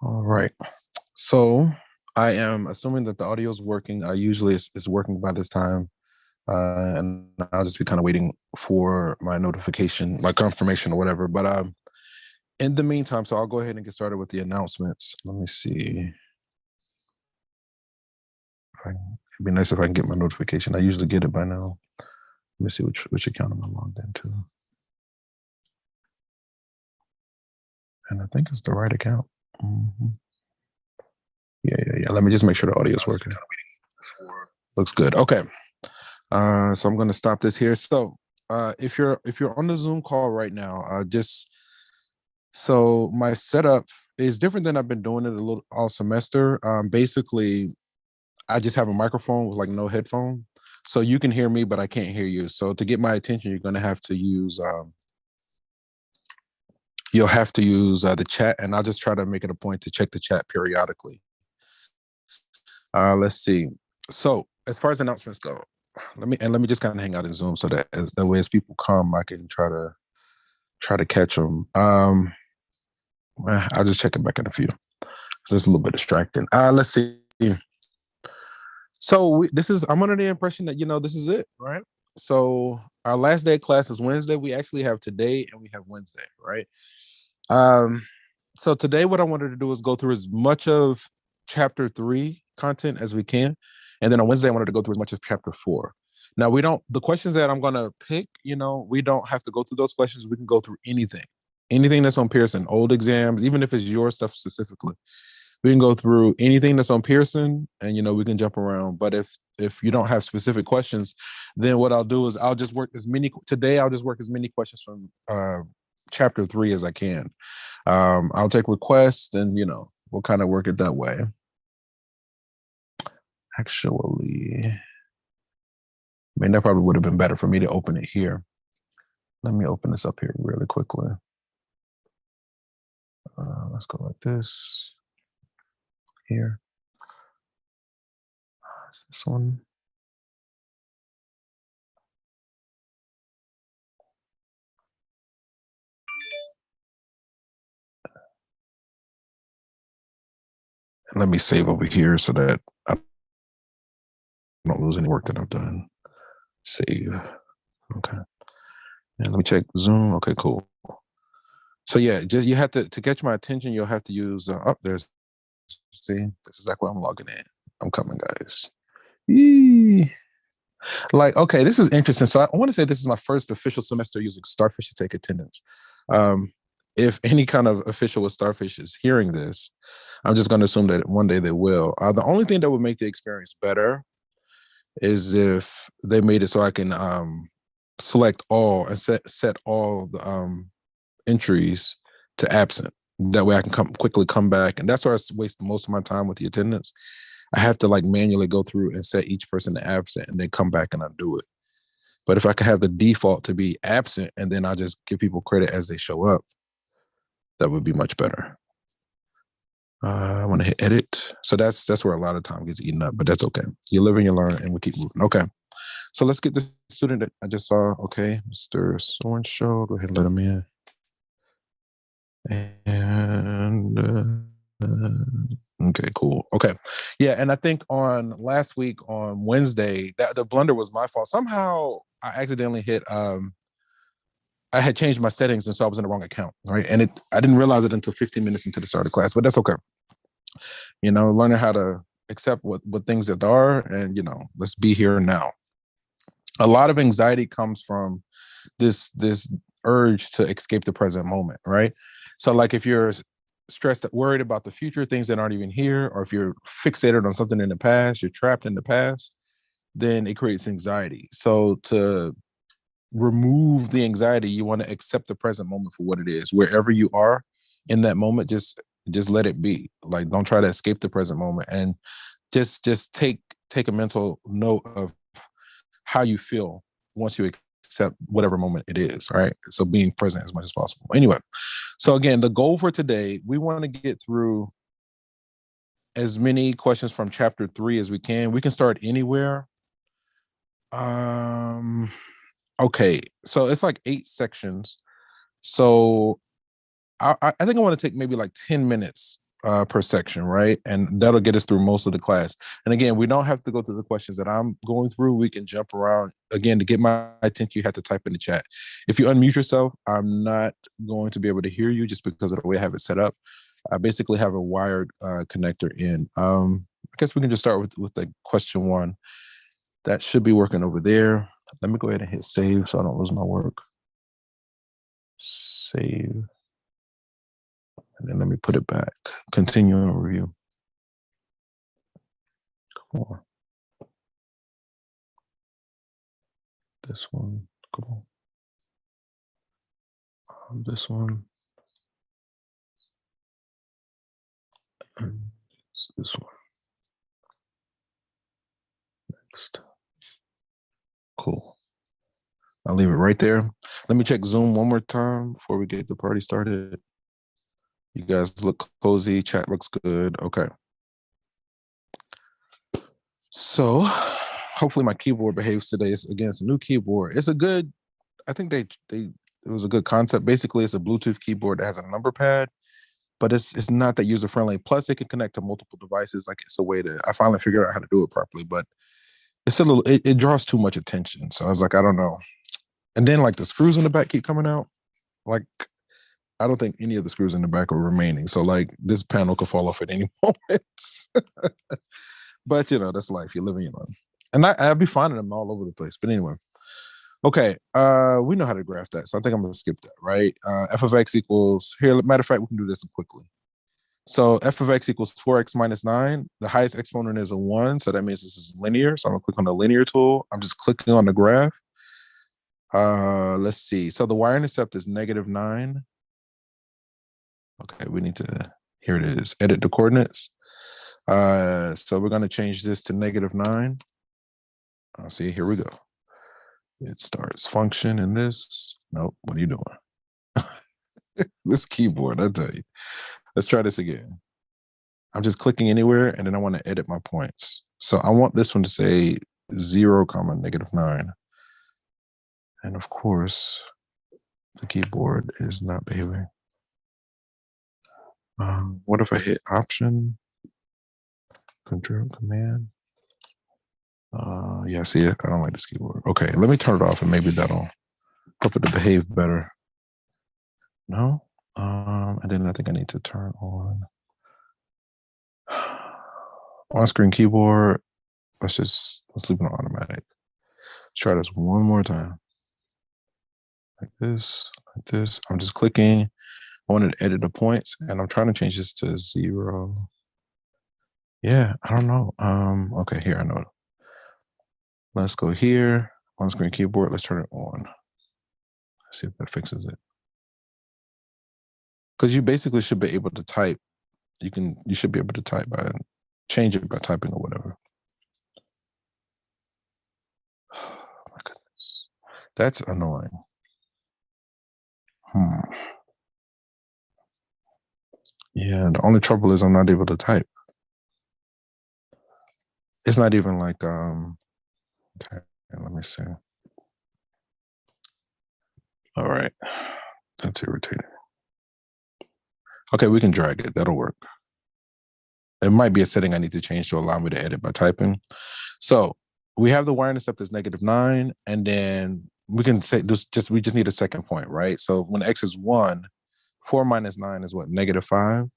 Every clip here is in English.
All right. So I am assuming that the audio is working. Usually it's working by this time. And I'll just be kind of waiting for my notification, my confirmation or whatever. But in the meantime, so I'll go ahead and get started with the announcements. Let me see. It'd be nice if I can get my notification. I usually get it by now. Let me see which account am I logged into. And I think it's the right account. Mm-hmm. Yeah. Let me just make sure the audio is working. Looks good. Okay. So I'm going to stop this here. So if you're on the Zoom call right now, just so my setup is different than I've been doing it a little all semester. Basically, I just have a microphone with like no headphone, so you can hear me, but I can't hear you. So to get my attention, you're going to have to use you'll have to use the chat, and I'll just try to make it a point to check the chat periodically. Let's see. So as far as announcements go, let me just kind of hang out in Zoom so that that way as people come, I can try to catch them. I'll just check it back in a few. So it's a little bit distracting. Let's see. So this is I'm under the impression that this is it, right? So our last day of class is Wednesday. We actually have today and we have Wednesday, right? Um, so today what I wanted to do is go through as much of chapter 3 content as we can. And then on Wednesday, I wanted to go through as much of chapter 4. Now the questions that I'm gonna pick, we don't have to go through those questions. We can go through anything that's on Pearson, old exams, even if it's your stuff specifically. We can go through anything that's on Pearson and we can jump around. But if you don't have specific questions, then what I'll do is I'll just work as many questions from chapter 3 as I can. I'll take requests and we'll kind of work it that way. Actually, I mean, that probably would have been better for me to open it here. Let me open this up here really quickly. Let's go like this. Here. Is this one? Let me save over here so that I don't lose any work that I've done. Save. Okay. And let me check Zoom. Okay, cool. So yeah, just you have to catch my attention, you'll have to use there's see, this is exactly where I'm logging in. I'm coming, guys. Yee. Like, okay, this is interesting. So I want to say this is my first official semester using Starfish to take attendance. Um, if any kind of official with Starfish is hearing this, I'm just going to assume that one day they will. The only thing that would make the experience better is if they made it so I can select all and set all the entries to absent. That way I can quickly come back. And that's where I waste most of my time with the attendance. I have to like manually go through and set each person to absent and then come back and undo it. But if I could have the default to be absent and then I just give people credit as they show up, that would be much better. I want to hit edit. So that's where a lot of time gets eaten up, but that's okay. You live and you learn and we keep moving. Okay. So let's get the student that I just saw. Okay, Mr. So-and-so, go ahead and let him in. And okay, cool. Okay, yeah, and I think on last week on Wednesday, that the blunder was my fault. Somehow I accidentally hit. I had changed my settings, and so I was in the wrong account, right? And I didn't realize it until 15 minutes into the start of class, but that's okay. Learning how to accept what things that are, and let's be here now. A lot of anxiety comes from this urge to escape the present moment, right? So like if you're stressed, worried about the future, things that aren't even here, or if you're fixated on something in the past, you're trapped in the past, then it creates anxiety. So to remove the anxiety, you want to accept the present moment for what it is. Wherever you are in that moment, just let it be. Like don't try to escape the present moment, and just take a mental note of how you feel once you accept whatever moment it is, right? So being present as much as possible. Anyway, so again, the goal for today, we want to get through as many questions from chapter 3 as we can. We can start anywhere. Okay, so it's like 8 sections. So I think I want to take maybe like 10 minutes per section, right? And that'll get us through most of the class. And again, we don't have to go through the questions that I'm going through. We can jump around. Again, to get my attention, you have to type in the chat. If you unmute yourself, I'm not going to be able to hear you just because of the way I have it set up. I basically have a wired connector in. I guess we can just start with the question one. That should be working over there. Let me go ahead and hit save so I don't lose my work. Save. And then let me put it back. Continue and review. Come on. This one. Come on. This one. And this one. Next. Cool. I'll leave it right there. Let me check Zoom one more time before we get the party started. You guys look cozy. Chat looks good. Okay. So hopefully my keyboard behaves today. It's against a new keyboard. It's a good, I think it was a good concept. Basically, it's a Bluetooth keyboard that has a number pad, but it's not that user friendly. Plus, it can connect to multiple devices. Like it's a way to, I finally figured out how to do it properly, but it's a little, it draws too much attention. So I was like, I don't know. And then like the screws in the back keep coming out. Like, I don't think any of the screws in the back are remaining. So like this panel could fall off at any moment. But you know, that's life. You're living, you know. And I'd be finding them all over the place. But anyway. Okay, we know how to graph that. So I think I'm gonna skip that, right? F of x equals, here, matter of fact, we can do this quickly. So f of x equals 4x minus 9. The highest exponent is a 1, so that means this is linear. So I'm gonna click on the linear tool. I'm just clicking on the graph. Let's see. So the y-intercept is -9. Okay, we need to, here it is, edit the coordinates. So we're gonna change this to -9. See, here we go. It starts function in this. Nope, what are you doing? This keyboard, I tell you. Let's try this again. I'm just clicking anywhere and then I want to edit my points. So I want this one to say 0, -9. And of course, the keyboard is not behaving. What if I hit Option, Control, Command? Yeah, see it? I don't like this keyboard. Okay, let me turn it off and maybe that'll help it to behave better. No? And then I think I need to turn on on-screen keyboard. Let's leave it on automatic. Let's try this one more time. Like this, like this. I'm just clicking. I wanted to edit the points and I'm trying to change this to 0. Yeah, I don't know. Okay, here, I know. Let's go here, on-screen keyboard. Let's turn it on. Let's see if that fixes it. Because you basically should be able to type. You should be able to type by change it by typing or whatever. Oh my goodness, that's annoying. Yeah, the only trouble is I'm not able to type. It's not even like okay, let me see. All right, that's irritating. Okay, we can drag it. That'll work. It might be a setting I need to change to allow me to edit by typing. So we have the y-intercept is -9, and then we can say we just need a second point, right? So when x is 1, 4 minus 9 is what, -5?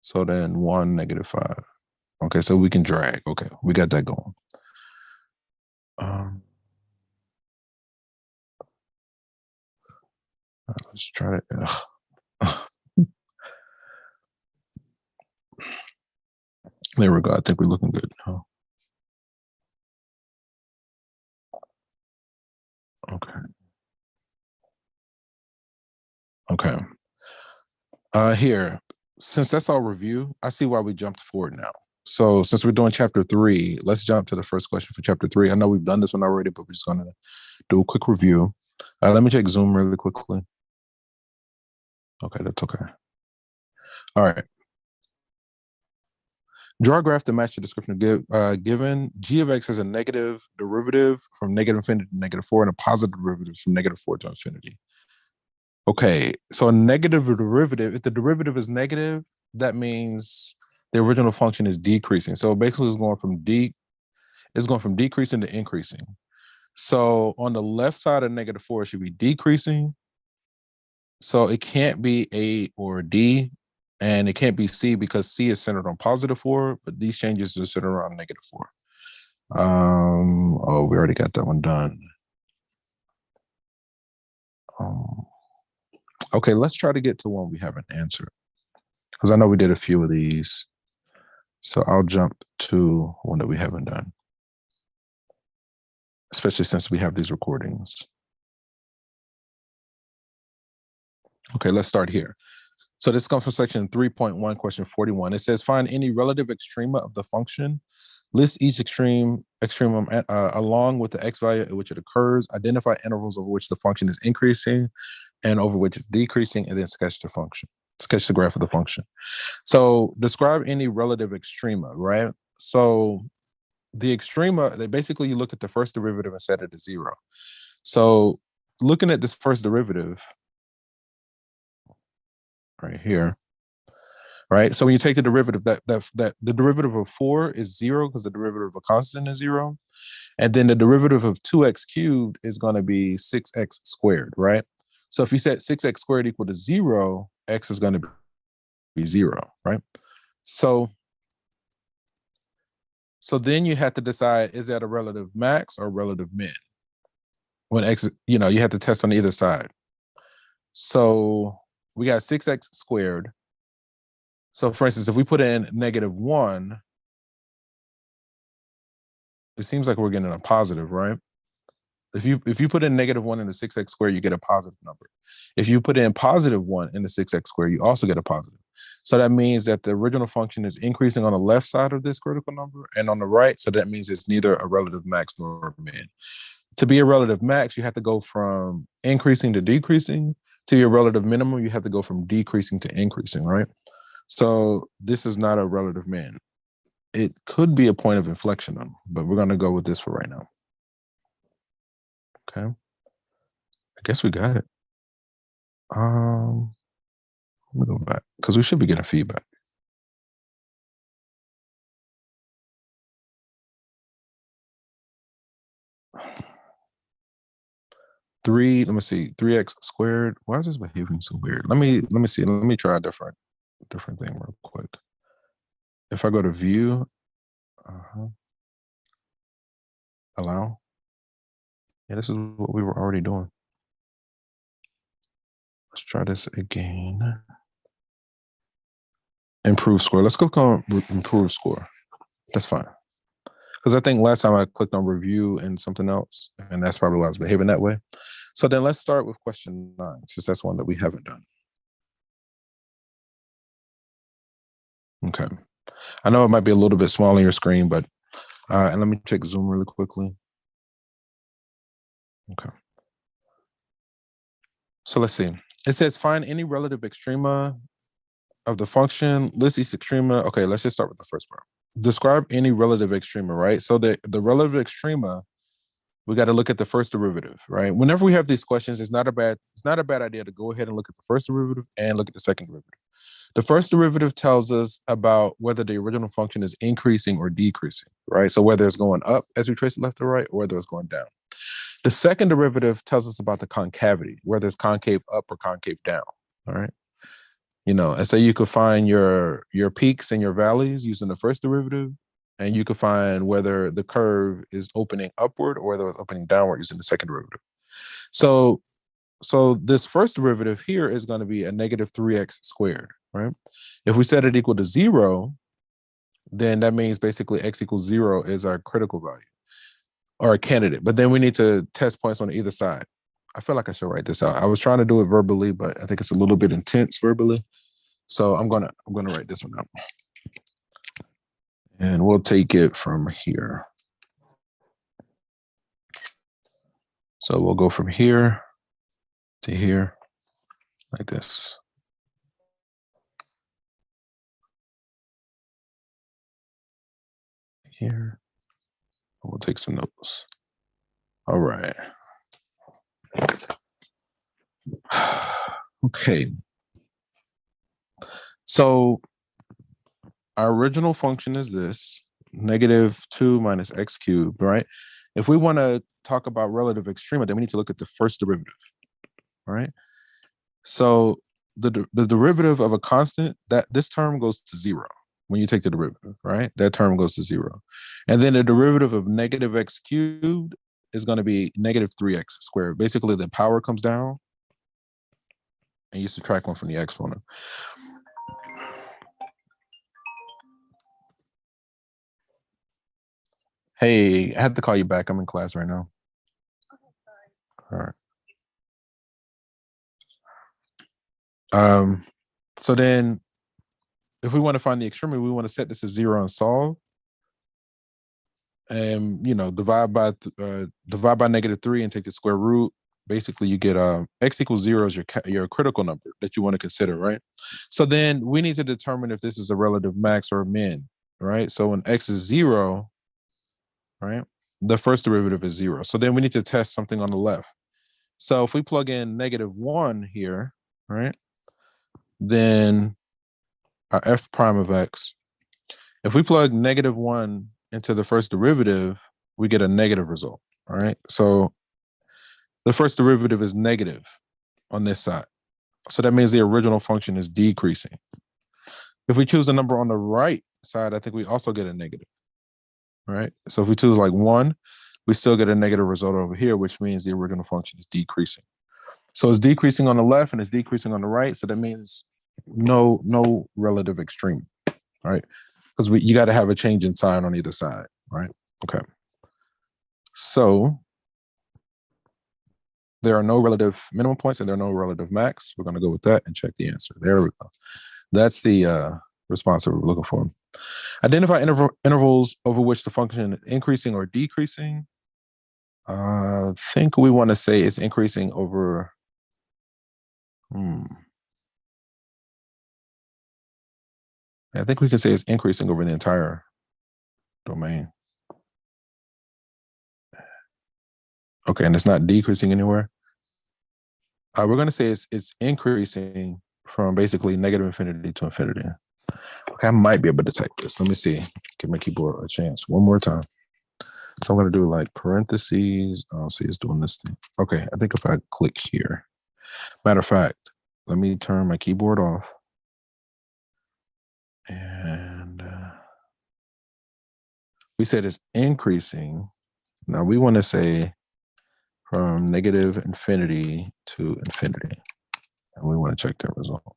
So then 1, -5. Okay, so we can drag. Okay, we got that going. Let's try it. There we go. I think we're looking good. Huh? Okay. Okay. Here, since that's all review, I see why we jumped forward now. So since we're doing chapter 3, let's jump to the first question for chapter 3. I know we've done this one already, but we're just going to do a quick review. Let me check Zoom really quickly. Okay, that's okay. All right. Draw a graph to match the description given. G of x has a negative derivative from -infinity to -4 and a positive derivative from -4 to infinity. Okay, so a negative derivative, if the derivative is negative, that means the original function is decreasing. So basically it's going from decreasing to increasing. So on the left side of -4, it should be decreasing. So it can't be A or D, and it can't be C because C is centered on +4, but these changes are centered around -4. Oh, we already got that one done. Okay, let's try to get to one we haven't answered, because I know we did a few of these. So I'll jump to one that we haven't done, especially since we have these recordings. Okay, let's start here. So this comes from section 3.1, question 41. It says, find any relative extrema of the function. List each extremum along with the x value at which it occurs. Identify intervals over which the function is increasing and over which it's decreasing, and then sketch the function. Sketch the graph of the function. So describe any relative extrema, right? So the extrema, basically you look at the first derivative and set it to 0. So looking at this first derivative right here, right? So when you take the derivative, that the derivative of 4 is 0 because the derivative of a constant is 0. And then the derivative of 2x cubed is going to be 6x squared, right? So if you set 6x squared equal to 0, x is going to be 0, right? So then you have to decide, is that a relative max or relative min? When x, you have to test on either side. So we got 6x squared. So for instance, if we put in -1, it seems like we're getting a positive, right? If you put in -1 into 6x squared, you get a positive number. If you put in +1 into 6x squared, you also get a positive. So that means that the original function is increasing on the left side of this critical number and on the right. So that means it's neither a relative max nor a min. To be a relative max, you have to go from increasing to decreasing. To your relative minimum, you have to go from decreasing to increasing, right? So this is not a relative min. It could be a point of inflection, but we're going to go with this for right now. Okay. I guess we got it. Let me go back because we should be getting feedback. Let me see, 3x squared. Why is this behaving so weird? Let me see. Let me try a different thing real quick. If I go to view, allow. Yeah, this is what we were already doing. Let's try this again. Improve score. Let's click on improve score. That's fine. Because I think last time I clicked on review and something else, and that's probably why I was behaving that way. So then let's start with question 9, since that's one that we haven't done. Okay. I know it might be a little bit small on your screen, but and let me check Zoom really quickly. Okay. So let's see. It says find any relative extrema of the function. List each extrema. Okay, let's just start with the first part. Describe any relative extrema, right? So the relative extrema, we got to look at the first derivative, right? Whenever we have these questions, it's not a bad idea to go ahead and look at the first derivative and look at the second derivative. The first derivative tells us about whether the original function is increasing or decreasing, right? So whether it's going up as we trace it left to right, or whether it's going down. The second derivative tells us about the concavity, whether it's concave up or concave down, all right? And so you could find your peaks and your valleys using the first derivative, and you could find whether the curve is opening upward or whether it's opening downward using the second derivative. So this first derivative here is going to be a -3x squared, right? If we set it equal to 0, then that means basically x equals 0 is our critical value or a candidate. But then we need to test points on either side. I feel like I should write this out. I was trying to do it verbally, but I think it's a little bit intense verbally. So I'm gonna write this one out. And we'll take it from here. So we'll go from here to here, like this. Here. We'll take some notes. All right. Okay. So our original function is this, -2 minus x cubed, right? If we want to talk about relative extrema, then we need to look at the first derivative, right? So the derivative of a constant, that this term goes to 0 when you take the derivative, right? That term goes to 0. And then the derivative of -x cubed is going to be -3x squared. Basically, the power comes down and you subtract 1 from the exponent. Hey, I have to call you back. I'm in class right now. All right. So then if we want to find the extremity, we want to set this as 0 and solve. And divide by -3 and take the square root. Basically, you get x equals 0 is your critical number that you want to consider, right? So then we need to determine if this is a relative max or a min, right? So when x is 0, right, the first derivative is 0. So then we need to test something on the left. So if we plug in -1 here, right, then our f prime of x, if we plug -1 into the first derivative, we get a negative result, all right? So the first derivative is negative on this side. So that means the original function is decreasing. If we choose the number on the right side, I think we also get a negative, right? So if we choose like 1, we still get a negative result over here, which means the original function is decreasing. So it's decreasing on the left and it's decreasing on the right. So that means no relative extreme, right? Because you got to have a change in sign on either side, right? Okay. So there are no relative minimum points and there are no relative max. We're going to go with that and check the answer. There we go. That's the response that we're looking for. Identify intervals over which the function is increasing or decreasing. I think we want to say it's increasing over. I think we can say it's increasing over the entire domain. Okay, and it's not decreasing anywhere. We're going to say it's increasing from basically -infinity to infinity. Okay, I might be able to type this. Let me see. Give my keyboard a chance one more time. So I'm going to do like parentheses. I'll see it's doing this thing. Okay, I think if I click here. Matter of fact, let me turn my keyboard off. And we said it's increasing. Now we want to say from -infinity to infinity. And we want to check that result.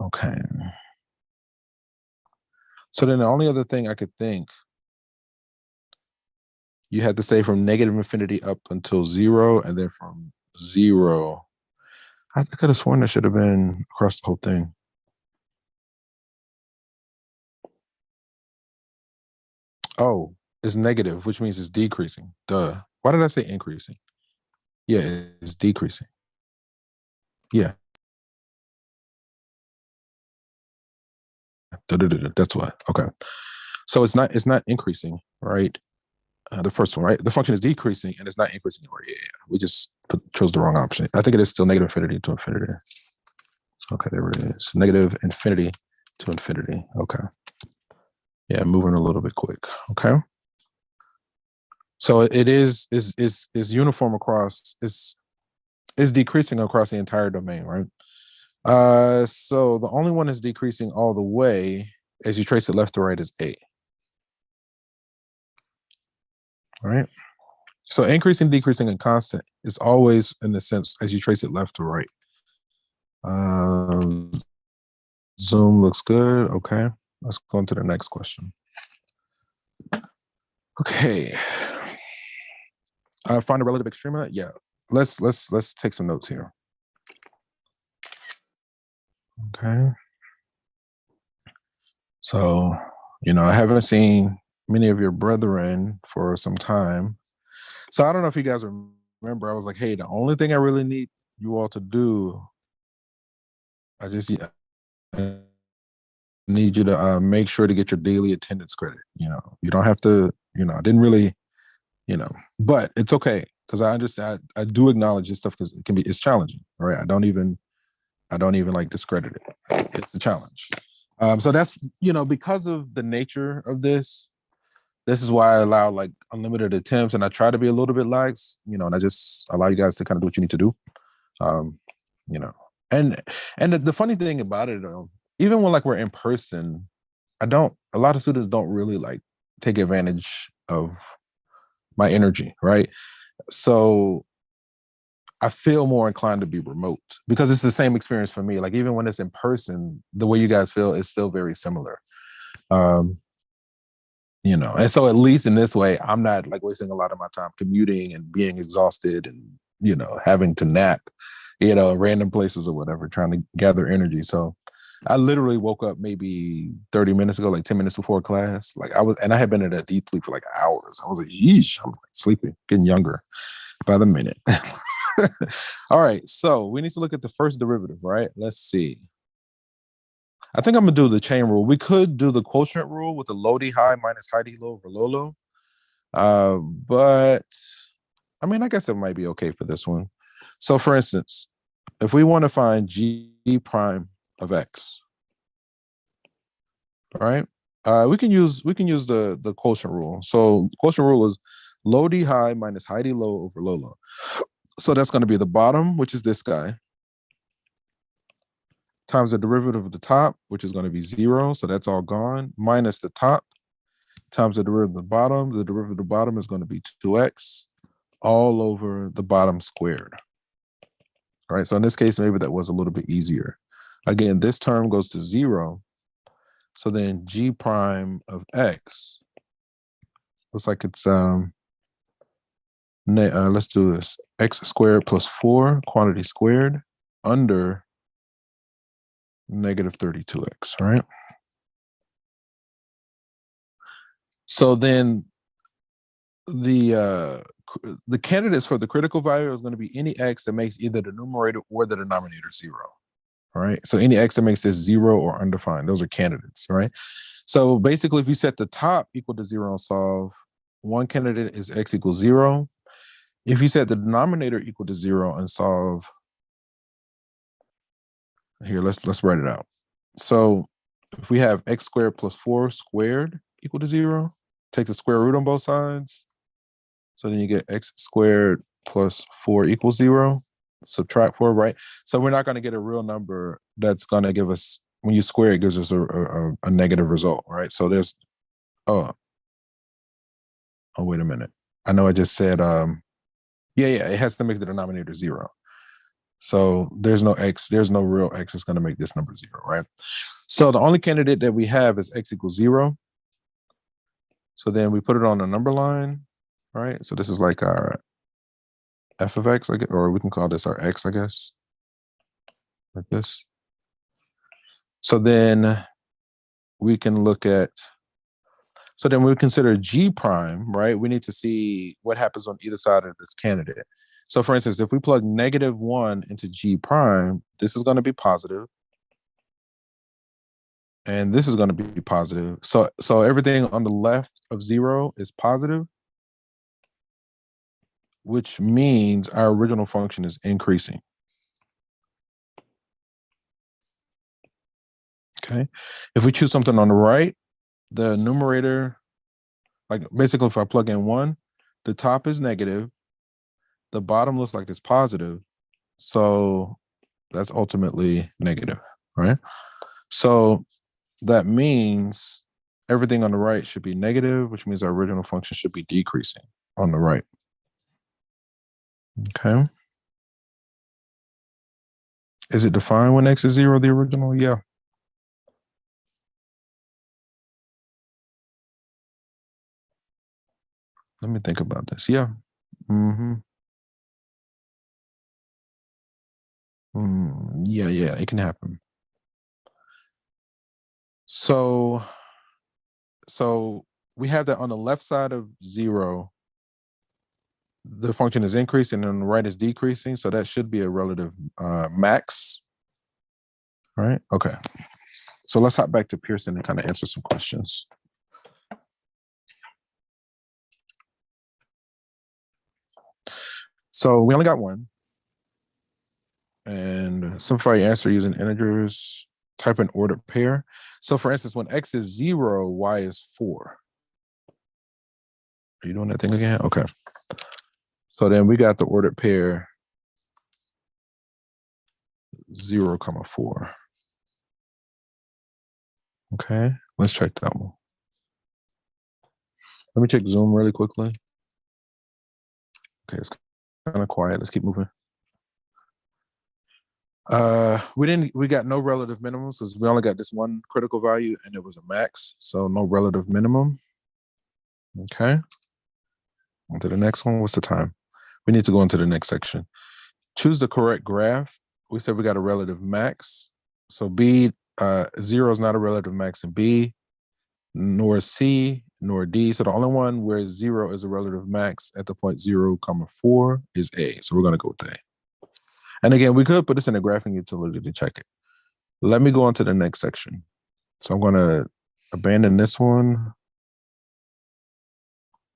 Okay. So then the only other thing I could think, you had to say from -infinity up until 0, and then from 0. I could have sworn that should have been across the whole thing. Oh, it's negative, which means it's decreasing. Duh. Why did I say increasing? Yeah, it's decreasing. Yeah. That's why. Okay. So it's not increasing, right? The first one, right? The function is decreasing and it's not increasing anymore. Yeah. We just chose the wrong option. I think it is still -infinity to infinity. Okay, there it is. -infinity to infinity. Okay. Yeah, moving a little bit quick. Okay. So it is uniform across, is decreasing across the entire domain, right? So the only one that's decreasing all the way as you trace it left to right is A. All right. So increasing, decreasing, and constant is always in the sense as you trace it left to right. Zoom looks good. Okay. Let's go on to the next question. Okay. Find a relative extrema. Yeah. Let's take some notes here. Okay. So, I haven't seen many of your brethren for some time. So I don't know if you guys remember, I was like, hey, the only thing I really need you all to do, I need you to make sure to get your daily attendance credit. You don't have to, I didn't really, but it's okay. Because I understand, I do acknowledge this stuff because it's challenging, right? I don't even, I don't even like discredit it. It's the challenge. So that's, because of the nature of this is why I allow like unlimited attempts, and I try to be a little bit lax, and I just allow you guys to kind of do what you need to do. Um, you know, and the funny thing about it, even when like we're in person, a lot of students don't really like take advantage of my energy, right? So I feel more inclined to be remote because it's the same experience for me. Like even when it's in person, the way you guys feel is still very similar. Um, and so at least in this way, I'm not like wasting a lot of my time commuting and being exhausted and, having to nap, random places or whatever, trying to gather energy. So I literally woke up maybe 30 minutes ago, like 10 minutes before class. Like I had been in a deep sleep for like hours. I was like, yeesh, I'm like sleeping, getting younger by the minute. All right. So we need to look at the first derivative, right? Let's see. I think I'm gonna do the chain rule. We could do the quotient rule with the low D high minus high D low over low low. But I mean, I guess it might be okay for this one. So for instance, if we want to find G prime of X, all right, we can use the quotient rule. So quotient rule is low D high minus high D low over low low. So that's going to be the bottom, which is this guy, times the derivative of the top, which is going to be 0. So that's all gone, minus the top times the derivative of the bottom. The derivative of the bottom is going to be 2x all over the bottom squared. All right, so in this case, maybe that was a little bit easier. Again, this term goes to 0. So then G prime of X looks like it's, let's do this, x squared plus 4 quantity squared under negative 32x, all right? So then the candidates for the critical value is going to be any x that makes either the numerator or the denominator 0. All right. So any x that makes this 0 or undefined, those are candidates. All right. So basically, if you set the top equal to 0 and solve, one candidate is x equals 0. If you set the denominator equal to 0 and solve, here, let's write it out. So if we have x squared plus 4 squared equal to 0, take the square root on both sides. So then you get x squared plus 4 equals 0. Subtract 4, right? So we're not going to get a real number that's going to give us, when you square it, gives us a negative result, right? So there's, oh, wait a minute. I know I just said, yeah, it has to make the denominator 0. So there's no real x that's going to make this number 0, right? So the only candidate that we have is x equals 0. So then we put it on the number line, right? So this is like our f of x, or we can call this our x, I guess, like this. So then we can look at, so then we consider G prime, right? We need to see what happens on either side of this candidate. So for instance, if we plug -1 into G prime, this is going to be positive. And this is going to be positive. So everything on the left of 0 is positive, which means our original function is increasing. Okay. If we choose something on the right, the numerator, like basically if I plug in 1, the top is negative, the bottom looks like it's positive. So that's ultimately negative, right? So that means everything on the right should be negative, which means our original function should be decreasing on the right. Okay. Is it defined when x is 0, the original? Yeah. Let me think about this. Yeah. Yeah, it can happen. So we have that on the left side of 0, the function is increasing and on the right is decreasing. So that should be a relative max. All right. Okay. So let's hop back to Pearson and kind of answer some questions. So we only got one. And simplify your answer using integers. Type an ordered pair. So for instance, when x is 0, y is 4. Are you doing that thing again? Okay. So then we got the ordered pair 0, 4. Okay, let's check that one. Let me check Zoom really quickly. Okay, it's kind of quiet. Let's keep moving. We got no relative minimums because we only got this one critical value and it was a max, so no relative minimum. Okay. On to the next one. What's the time? We need to go into the next section. Choose the correct graph. We said we got a relative max. So B, 0 is not a relative max in B, nor C, nor D. So the only one where 0 is a relative max at the point 0, 4 is A. So we're going to go with A. And again, we could put this in a graphing utility to check it. Let me go on to the next section. So I'm going to abandon this one.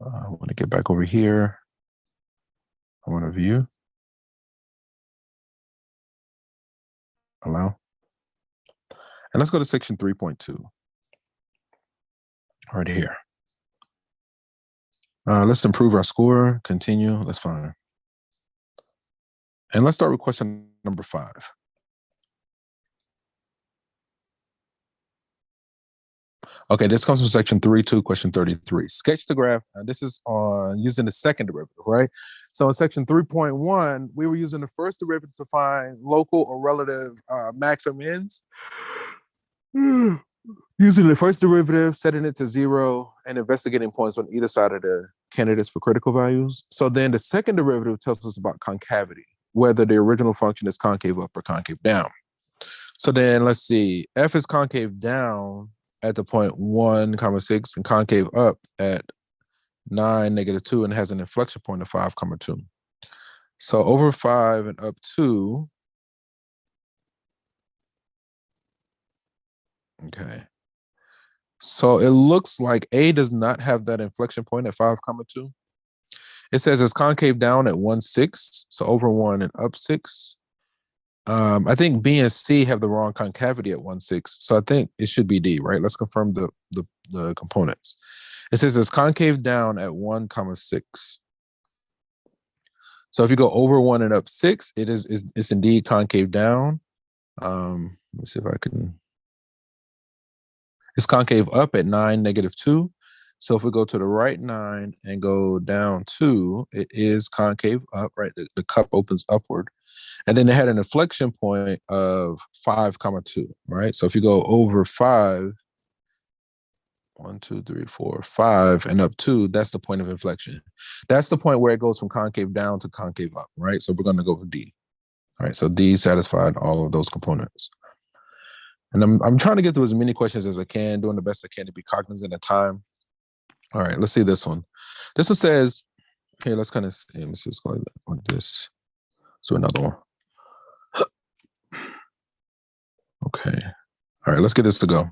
I want to get back over here. I want to view. Allow. And let's go to section 3.2. Right here. Let's improve our score. Continue. That's fine. And let's start with question number 5. Okay, this comes from section 3.2, question 33. Sketch the graph. This is on using the second derivative, right? So in section 3.1, we were using the first derivative to find local or relative max or mins. Using the first derivative, setting it to 0, and investigating points on either side of the candidates for critical values. So then the second derivative tells us about concavity, whether the original function is concave up or concave down. So then let's see, f is concave down at the point 1, 6, and concave up at 9, -2, and has an inflection point of 5, 2. So over 5 and up 2. Okay. So it looks like A does not have that inflection point at 5, 2. It says it's concave down at 1, 6. So over 1 and up 6. I think B and C have the wrong concavity at 1, 6. So I think it should be D, right? Let's confirm the components. It says it's concave down at 1, 6. So if you go over 1 and up 6, it's indeed concave down. Let me see if I can. It's concave up at 9, -2. So if we go to the right 9 and go down 2, it is concave up, right? The cup opens upward. And then it had an inflection point of 5, 2, right? So if you go over 5, 1, 2, 3, 4, 5, and up 2, that's the point of inflection. That's the point where it goes from concave down to concave up, right? So we're going to go with D. All right, so D satisfied all of those components. And I'm trying to get through as many questions as I can, doing the best I can to be cognizant of time. All right, let's see this one. This one says, okay, let's kind of, let's just go like this. So another one. Okay. All right, let's get this to go.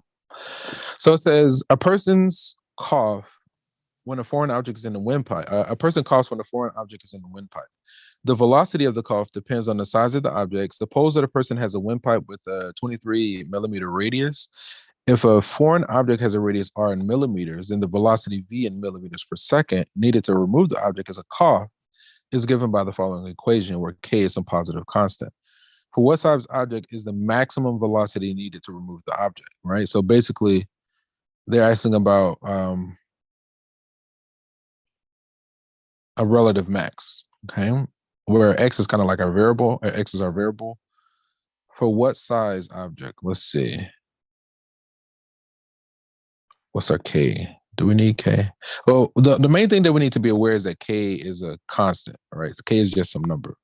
So it says a person's cough when a foreign object is in the windpipe. A person coughs when a foreign object is in the windpipe. The velocity of the cough depends on the size of the object. Suppose that a person has a windpipe with a 23 millimeter radius. If a foreign object has a radius r in millimeters, then the velocity v in millimeters per second needed to remove the object as a cough is given by the following equation, where k is some positive constant. For what size object is the maximum velocity needed to remove the object, right? So basically, they're asking about a relative max, okay? Where x is kind of like our variable, or x is our variable. For what size object? Let's see. What's our k? Do we need k? Well, the main thing that we need to be aware is that k is a constant, right? So k is just some number.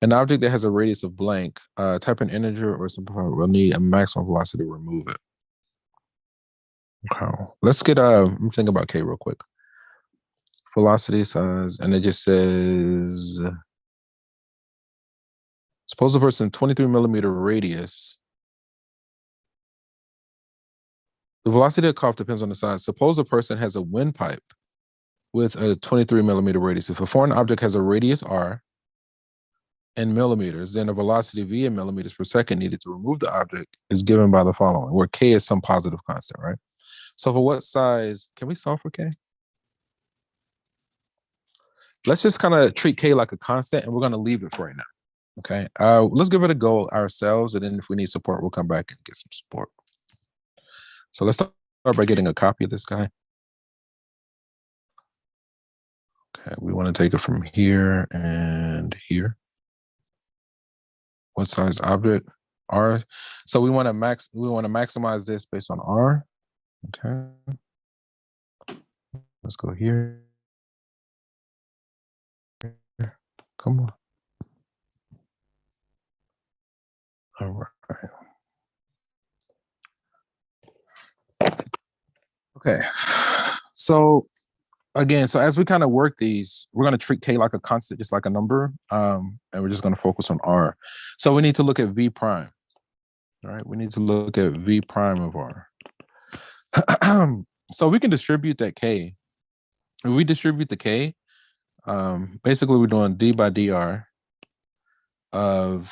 An object that has a radius of blank, type an integer or simplify, we'll need a maximum velocity to remove it. Okay, let's get, think about k real quick. Velocity size, and it just says, suppose the person 23 millimeter radius. The velocity of cough depends on the size. Suppose a person has a windpipe with a 23 millimeter radius. If a foreign object has a radius r, in millimeters, then the velocity v in millimeters per second needed to remove the object is given by the following, where k is some positive constant, right? So for what size, can we solve for k? Let's just kind of treat k like a constant, and we're going to leave it for right now. Okay, let's give it a go ourselves, and then if we need support, we'll come back and get some support. So let's start by getting a copy of this guy. Okay, we want to take it from here and here. What size object? R. So we want to maximize this based on R. Okay. Let's go here. Come on. All right. Okay. So again, so as we kind of work these, we're going to treat k like a constant, just like a number, and we're just going to focus on R. So we need to look at v prime. All right, we need to look at v prime of R. So we can distribute that k. If we distribute the k, basically we're doing d by dr of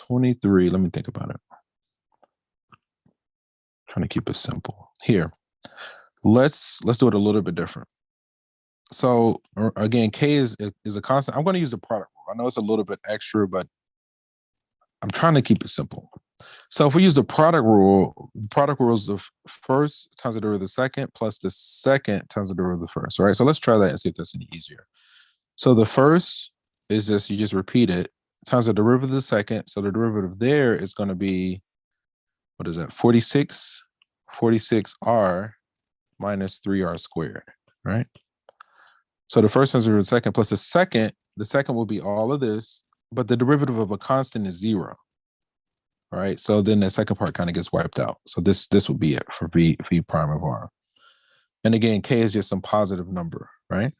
23. Let me think about it. Trying to keep it simple. Here, let's do it a little bit different. So again, k is a constant. I'm going to use the product rule. I know it's a little bit extra, but I'm trying to keep it simple. So if we use the product rule is the first times the derivative of the second plus the second times the derivative of the first. All right, so let's try that and see if that's any easier. So the first is just, you just repeat it, times the derivative of the second. So the derivative there is going to be, what is that, 46r minus 3r squared, right? So the first times the derivative of the second plus the second will be all of this, but the derivative of a constant is 0. All right, so then the second part kind of gets wiped out. So this would be it for v prime of R. And again, k is just some positive number, right?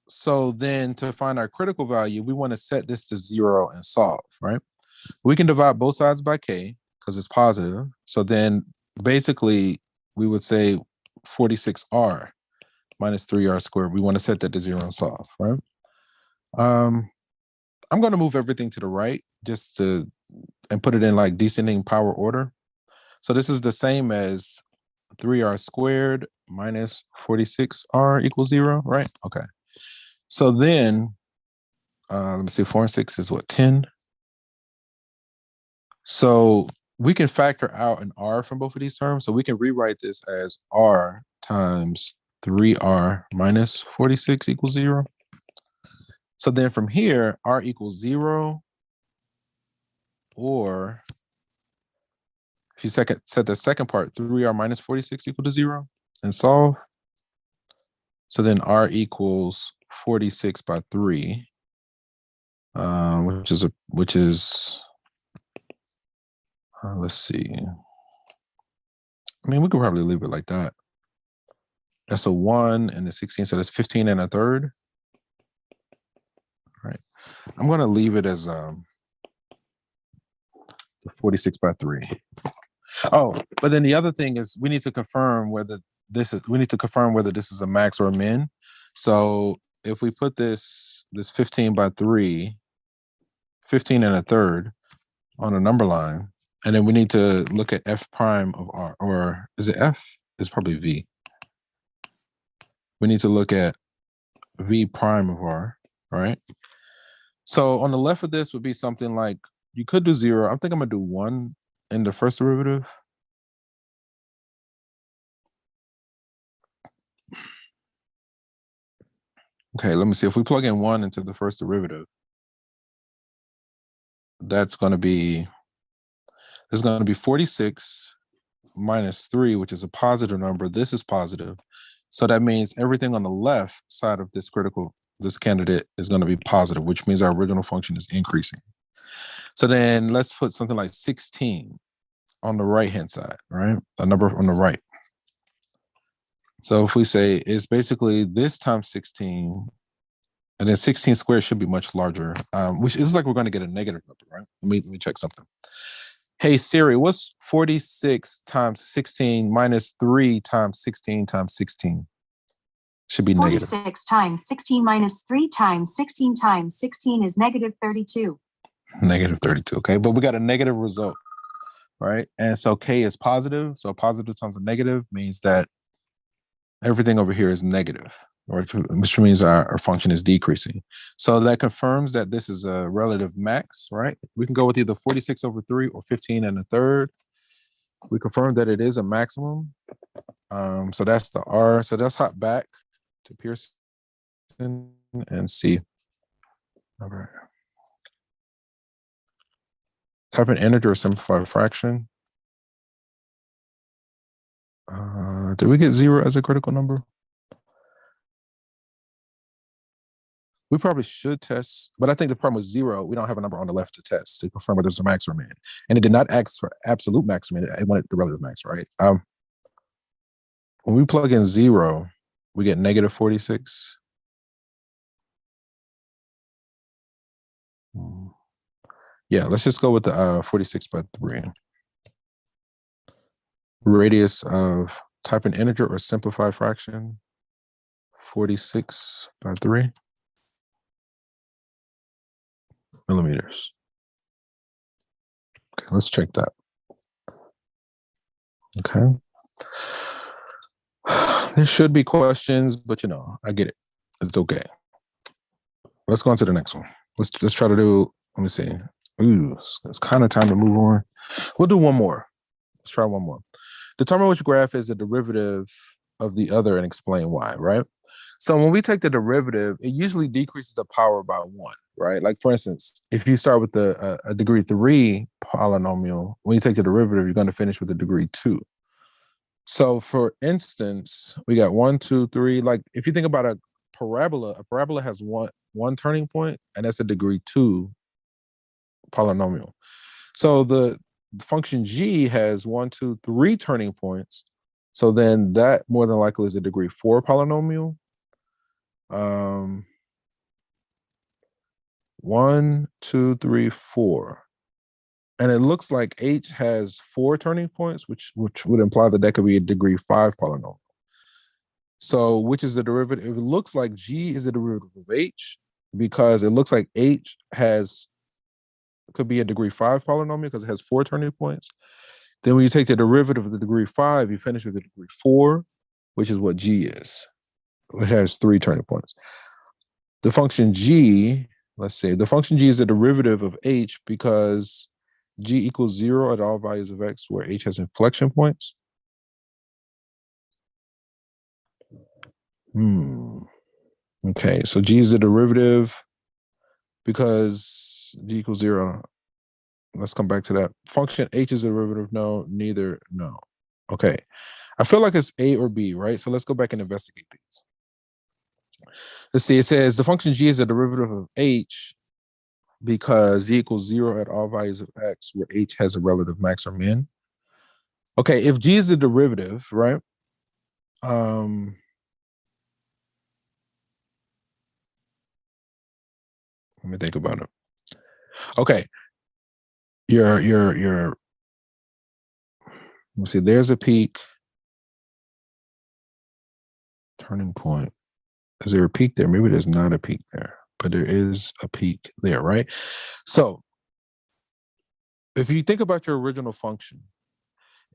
So then to find our critical value, we want to set this to 0 and solve, right? We can divide both sides by k because it's positive. So then basically we would say 46r minus 3r squared. We want to set that to 0 and solve, right? I'm going to move everything to the right and put it in like descending power order. So this is the same as 3r squared minus 46r equals 0, right? Okay. So then, let me see, 4 and 6 is what, 10? So we can factor out an r from both of these terms. So we can rewrite this as r times 3r minus 46 equals 0. So then from here, r equals 0, or if you set the second part, 3r minus 46 equal to 0, and solve. So then r equals 46 by 3, which is let's see. I mean, we could probably leave it like that. That's a 1 and a 16, so that's 15 and a third. All right. I'm going to leave it as the 46 by 3. Oh, but then the other thing is we need to confirm whether this is a max or a min. So if we put this 15 by 3, 15 and a third on a number line, and then we need to look at f prime of r, or is it f? It's probably v. We need to look at v prime of r, right? So on the left of this would be something like, you could do 0. I think I'm gonna do 1 in the first derivative. Okay, let me see. If we plug in 1 into the first derivative, there's going to be 46 minus 3, which is a positive number. This is positive. So that means everything on the left side of this candidate is going to be positive, which means our original function is increasing. So then let's put something like 16 on the right-hand side, right? A number on the right. So if we say it's basically this times 16, and then 16 squared should be much larger, which is like we're going to get a negative number, right? Let me check something. Hey Siri, what's 46 times 16 minus 3 times 16 times 16? Should be negative. 46 times 16 minus 3 times 16 times 16 is negative 32. Negative 32, okay? But we got a negative result, right? And so K is positive. So positive times a negative means that everything over here is negative, right? Which means our function is decreasing. So that confirms that this is a relative max, right? We can go with either 46 over 3 or 15 and a third. We confirm that it is a maximum. So that's the R. So let's hop back to Pearson and see. All right. Type an integer or simplified fraction. Did we get 0 as a critical number? We probably should test, but I think the problem with 0, we don't have a number on the left to test to confirm whether it's a max or min. And it did not ask for absolute max or min, it wanted the relative max, right? When we plug in 0, we get negative 46. Yeah, let's just go with the 46 by 3. Radius of type an integer or simplified fraction, 46 by 3 millimeters. Okay, let's check that. Okay. There should be questions, but you know, I get it. It's okay. Let's go on to the next one. Let's try to do, let me see. Ooh, it's kind of time to move on. We'll do one more. Let's try one more. Determine which graph is a derivative of the other and explain why, right? So when we take the derivative, it usually decreases the power by 1, right? Like for instance, if you start with a degree 3 polynomial, when you take the derivative, you're going to finish with a degree 2. So for instance, we got 1, 2, 3. Like if you think about a parabola has one turning point, and that's a degree 2 polynomial. So the function g has 1, 2, 3 turning points. So then that more than likely is a degree 4 polynomial. 1, 2, 3, 4. And it looks like h has 4 turning points, which would imply that could be a degree 5 polynomial. So which is the derivative? It looks like g is the derivative of h, because it looks like h could be a degree 5 polynomial because it has 4 turning points. Then when you take the derivative of the degree 5, you finish with the degree 4, which is what g is. It has 3 turning points. The function g, let's say, the function g is the derivative of h because g equals 0 at all values of x where h has inflection points. Okay, so g is the derivative because g equals 0. Let's come back to that. Function h is a derivative. No, neither. No. Okay. I feel like it's A or B, right? So let's go back and investigate these. Let's see. It says the function g is a derivative of h because g equals 0 at all values of x where h has a relative max or min. Okay, if g is the derivative, right? Let me think about it. Okay. Let's see, there's a peak. Turning point. Is there a peak there? Maybe there's not a peak there, but there is a peak there, right? So if you think about your original function,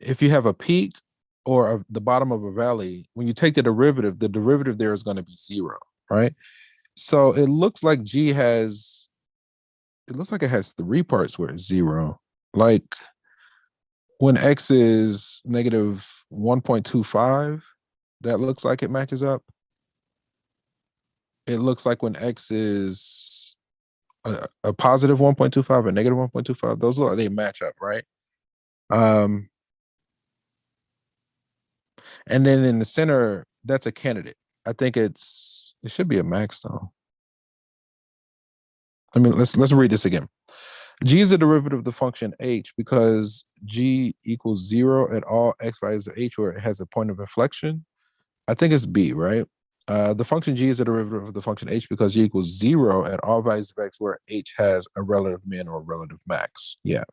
if you have a peak or the bottom of a valley, when you take the derivative there is going to be 0, right? So it looks like it has 3 parts where it's 0. Like when x is negative 1.25, that looks like it matches up. It looks like when x is a positive 1.25 and negative 1.25, those look like they match up, right? And then in the center, that's a candidate. I think it should be a max though. I mean, let's read this again. G is the derivative of the function h because g equals 0 at all x values of h where it has a point of inflection. I think it's B, right? The function g is the derivative of the function h because g equals 0 at all values of x where h has a relative min or a relative max. Yeah.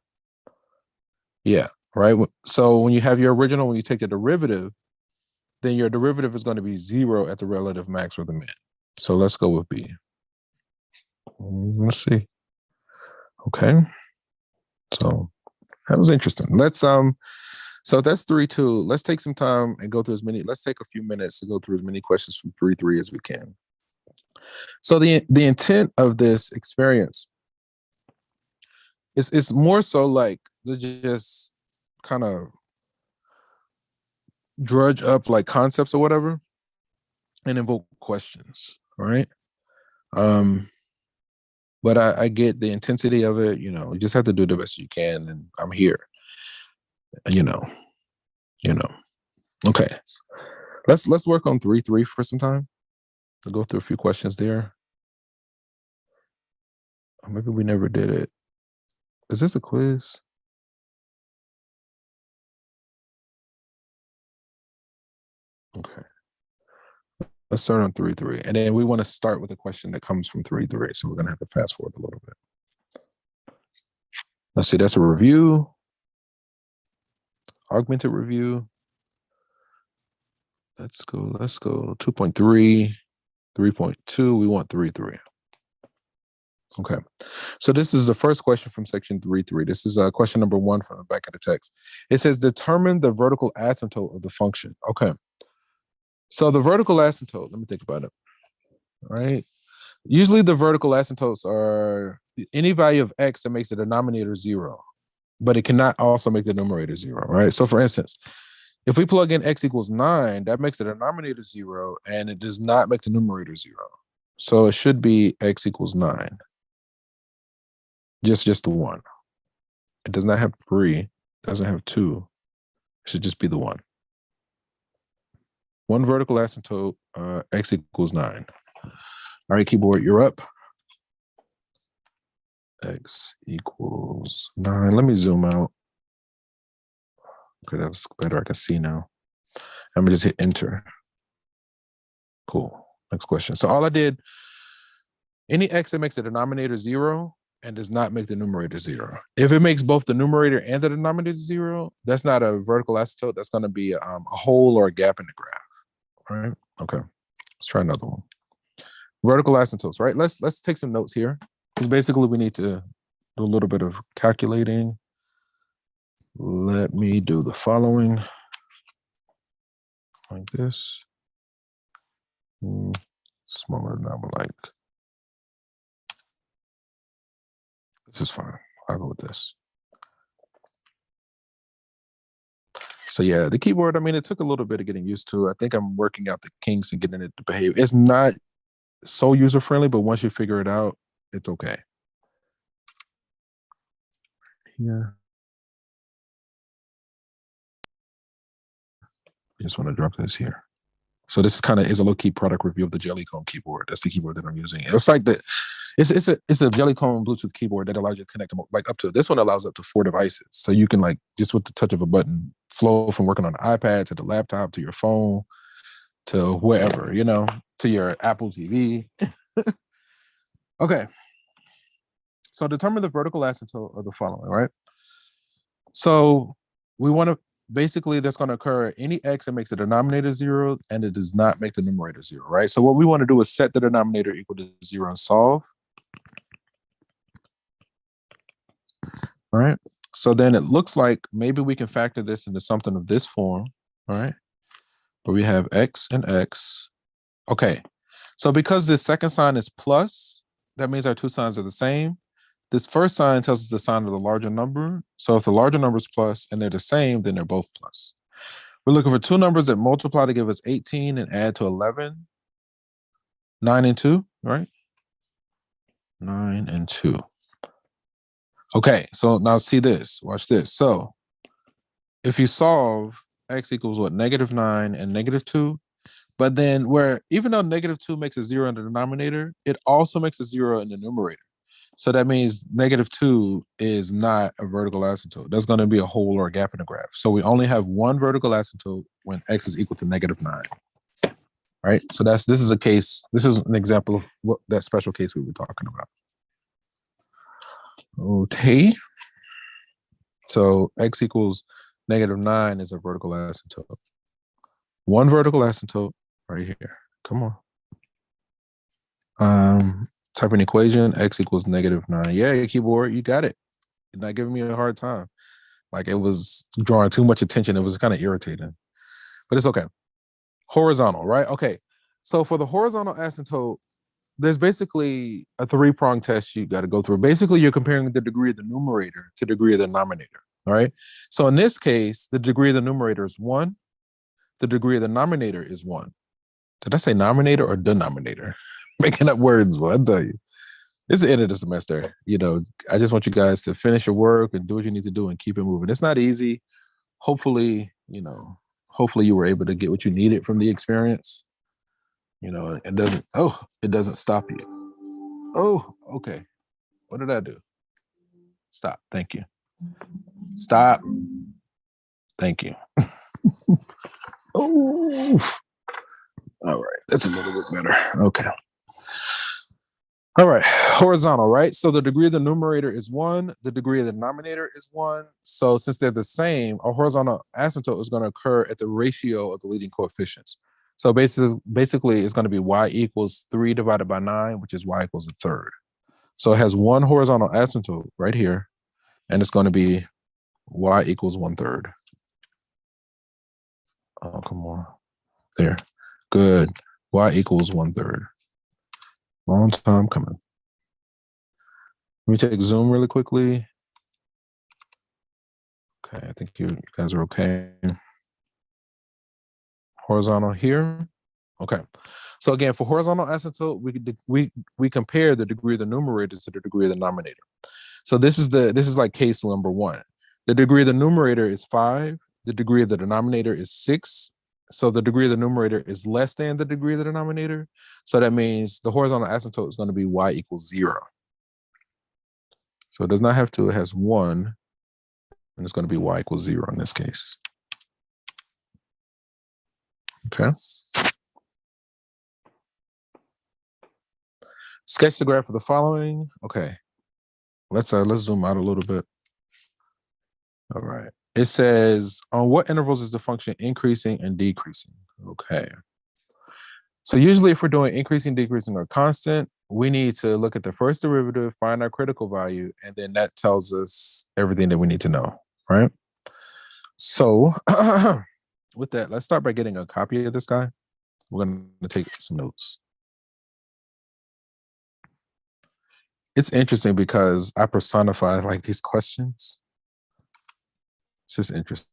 Yeah, right? So when you have your original, when you take the derivative, then your derivative is going to be 0 at the relative max or the min. So let's go with B. Let's see. Okay. So that was interesting. Let's so that's 3-2. Let's take some time and go through as many. Let's take a few minutes to go through as many questions from 3-3 as we can. So the intent of this experience is more so like to just kind of drudge up like concepts or whatever and invoke questions. All right. But I get the intensity of it. You know, you just have to do the best you can, and I'm here. You know. Okay. Let's work on 3-3 for some time. I'll go through a few questions there. Or maybe we never did it. Is this a quiz? Okay. Let's start on 3-3. And then we want to start with a question that comes from 3-3. So we're going to have to fast forward a little bit. Let's see, that's a review. Augmented review. Let's go 2.3, 3.2. We want 3-3. Okay. So this is the first question from section 3.3. This is question number 1 from the back of the text. It says, determine the vertical asymptote of the function. Okay. So the vertical asymptote, let me think about it. All right. Usually the vertical asymptotes are any value of x that makes the denominator 0, but it cannot also make the numerator 0, right? So for instance, if we plug in x equals 9, that makes the denominator 0, and it does not make the numerator 0. So it should be x equals 9. Just the 1. It does not have 3, doesn't have 2. It should just be the 1. One vertical asymptote, x equals 9. All right, keyboard, you're up. X equals 9. Let me zoom out. Okay, that's better. I can see now. I'm gonna just hit enter. Cool. Next question. So all I did, any x that makes the denominator 0 and does not make the numerator 0. If it makes both the numerator and the denominator 0, that's not a vertical asymptote. That's going to be a hole or a gap in the graph. All right. Okay. Let's try another one. Vertical asymptotes, right? Let's take some notes here, because basically we need to do a little bit of calculating. Let me do the following. Like this. Smaller number, like this is fine. I'll go with this. So yeah, the keyboard, I mean, it took a little bit of getting used to. I think I'm working out the kinks and getting it to behave. It's not so user-friendly, but once you figure it out, it's okay. Yeah. I just want to drop this here. So this kind of is a low-key product review of the Jellycone keyboard. That's the keyboard that I'm using. It's like it's a Jellycone Bluetooth keyboard that allows you to connect them like up to, this one allows up to 4 devices. So you can like just with the touch of a button flow from working on an iPad to the laptop to your phone to wherever, you know, to your Apple TV. Okay. So determine the vertical asymptote of the following, right? So we want to, basically that's going to occur any x that makes the denominator 0 and it does not make the numerator 0, right? So what we want to do is set the denominator equal to 0 and solve. All right. So then it looks like maybe we can factor this into something of this form, all right? Where we have x and x. Okay. So because this second sign is plus, that means our two signs are the same. This first sign tells us the sign of the larger number. So if the larger number is plus and they're the same, then they're both plus. We're looking for two numbers that multiply to give us 18 and add to 11. 9 and 2, right? 9 and 2. Okay, so now see this. Watch this. So if you solve, x equals what? -9 and -2. But then where, even though -2 makes a 0 in the denominator, it also makes a 0 in the numerator. So that means -2 is not a vertical asymptote. That's going to be a hole or a gap in the graph. So we only have one vertical asymptote when x is equal to -9. Right? So this is a case, this is an example of what that special case we were talking about. Okay. So x equals -9 is a vertical asymptote. one vertical asymptote right here. Come on. Type an equation, x equals -9. Yeah, keyboard, you got it. You're not giving me a hard time. Like it was drawing too much attention. It was kind of irritating, but it's okay. Horizontal, right? Okay. So for the horizontal asymptote, there's basically a three-pronged test you got to go through. Basically, you're comparing the degree of the numerator to the degree of the denominator, all right? So in this case, the degree of the numerator is 1. The degree of the denominator is 1. Did I say nominator or denominator? Making up words, well, I'll tell you. It's the end of the semester. I just want you guys to finish your work and do what you need to do and keep it moving. It's not easy. Hopefully, hopefully you were able to get what you needed from the experience. It doesn't stop you. Oh, okay. What did I do? Stop. Thank you. Stop. Thank you. Oh, all right. That's a little bit better. Okay. All right. Horizontal, right? So the degree of the numerator is 1. The degree of the denominator is 1. So since they're the same, a horizontal asymptote is going to occur at the ratio of the leading coefficients. So basically, it's going to be y equals 3 divided by 9, which is y equals a third. So it has one horizontal asymptote right here, and it's going to be y equals 1/3. Oh, come on. There. Good. Y equals 1/3. Long time coming. Let me take zoom really quickly. Okay, I think you guys are okay. Horizontal here. Okay. So again, for horizontal asymptote, we compare the degree of the numerator to the degree of the denominator. So this is like case number 1. The degree of the numerator is 5. The degree of the denominator is 6. So the degree of the numerator is less than the degree of the denominator. So that means the horizontal asymptote is going to be y equals 0. So it does not have to, it has 1, and it's going to be y equals 0 in this case. Okay. Sketch the graph of the following. Okay. Let's zoom out a little bit. All right. It says, on what intervals is the function increasing and decreasing? Okay. So usually if we're doing increasing, decreasing, or constant, we need to look at the first derivative, find our critical value, and then that tells us everything that we need to know, right? So with that, let's start by getting a copy of this guy. We're going to take some notes. It's interesting because I personify like these questions. It's just interesting.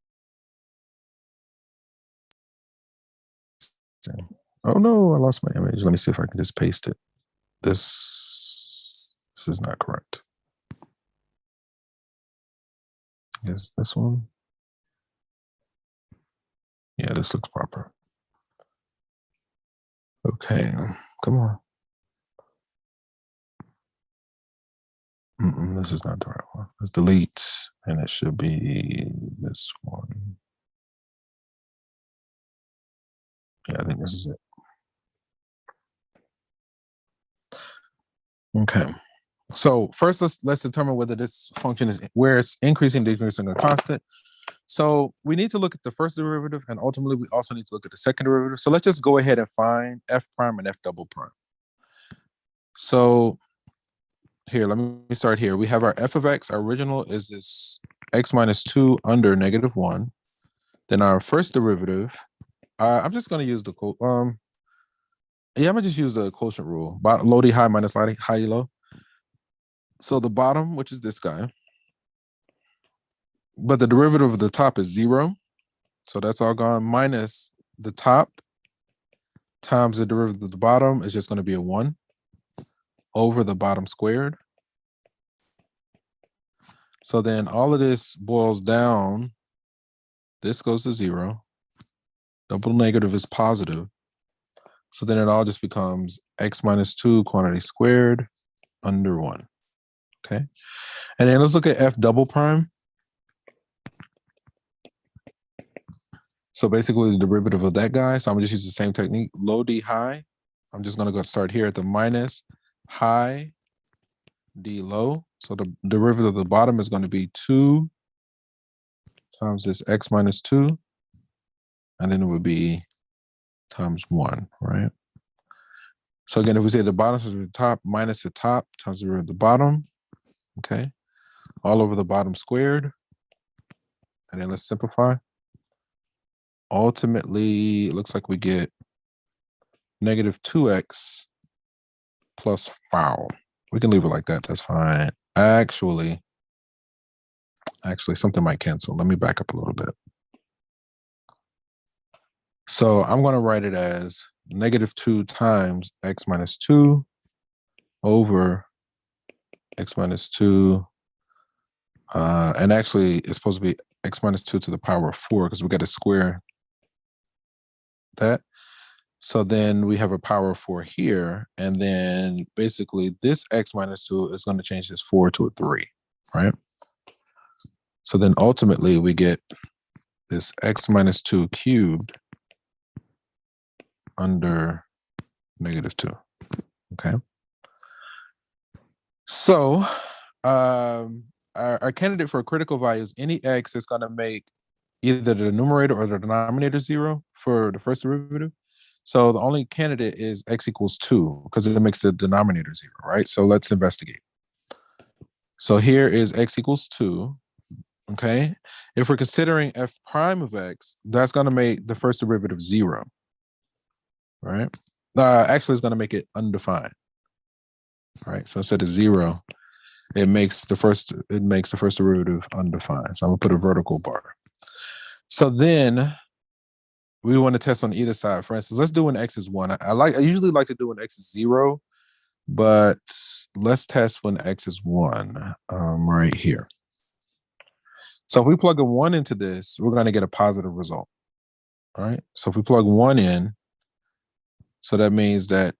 Oh no, I lost my image. Let me see if I can just paste it. This is not correct. Is this one? Yeah, this looks proper. Okay, come on. This is not the right one. Let's delete, and it should be this one. Yeah, I think this is it. Okay. So first, let's determine whether this function is where it's increasing, decreasing, or constant. So we need to look at the first derivative, and ultimately we also need to look at the second derivative. So let's just go ahead and find f prime and f double prime. So here, let me start here. We have our f of x. Our original is this x minus 2 under -1. Then our first derivative, I'm just going to use the I'm gonna just use the quotient rule. Low d high minus high d low. So the bottom, which is this guy, but the derivative of the top is 0. So that's all gone, minus the top times the derivative of the bottom is just going to be a 1 over the bottom squared. So then all of this boils down. This goes to 0. Double negative is positive. So then it all just becomes x minus 2 quantity squared under 1. Okay. And then let's look at f double prime. So basically the derivative of that guy. So I'm gonna just use the same technique, low d high. I'm just gonna go start here at the minus high d low. So the derivative of the bottom is gonna be 2 times this x minus 2. And then it would be times 1, right? So again, if we say the bottom times the root of the top minus the top times the root of the bottom, okay? All over the bottom squared. And then let's simplify. Ultimately, it looks like we get negative 2x plus 5. We can leave it like that. That's fine. Actually, something might cancel. Let me back up a little bit. So I'm going to write it as negative 2 times x minus 2 over x minus 2. And actually, it's supposed to be x minus 2 to the power of 4 because we got to square that. So then we have a power of 4 here. And then basically this x minus 2 is going to change this 4 to a 3, right? So then ultimately we get this x minus 2 cubed under negative 2, okay? So our candidate for critical value is any x is going to make either the numerator or the denominator 0 for the first derivative. So the only candidate is x equals 2 because it makes the denominator 0, right? So let's investigate. So here is x equals 2, okay? If we're considering f prime of x, that's going to make the first derivative 0, right? Actually, it's going to make it undefined, right? So instead of 0, it makes the first derivative undefined. So I'm going to put a vertical bar. So then we want to test on either side. For instance, let's do when x is 1. I usually like to do when x is 0, but let's test when x is 1 right here. So if we plug a 1 into this, we're going to get a positive result. All right. So if we plug 1 in, so that means that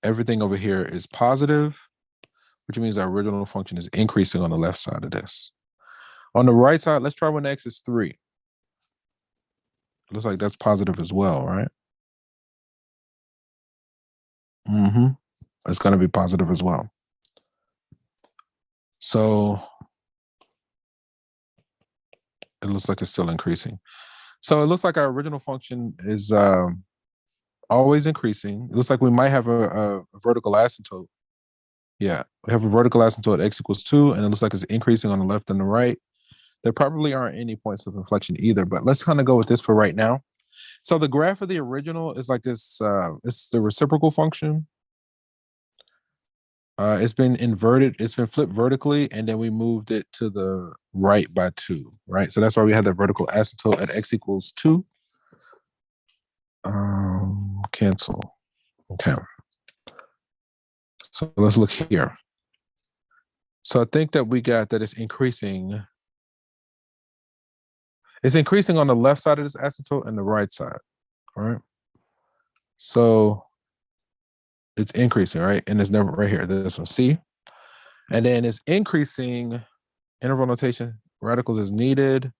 everything over here is positive, which means our original function is increasing on the left side of this. On the right side, let's try when x is 3. Looks like that's positive as well, right? It's going to be positive as well. So it looks like it's still increasing. So it looks like our original function is always increasing. It looks like we might have a vertical asymptote. Yeah, we have a vertical asymptote at x equals 2, and it looks like it's increasing on the left and the right. There probably aren't any points of inflection either, but let's kind of go with this for right now. So the graph of the original is like this. It's the reciprocal function. It's been inverted. It's been flipped vertically, and then we moved it to the right by 2, right? So that's why we had that vertical asymptote at x equals 2. Cancel. Okay. So let's look here. So I think that we got that it's increasing. It's increasing on the left side of this asymptote and the right side, all right? So it's increasing, right? And it's never right here, this one, C. And then it's increasing, interval notation, radicals is needed,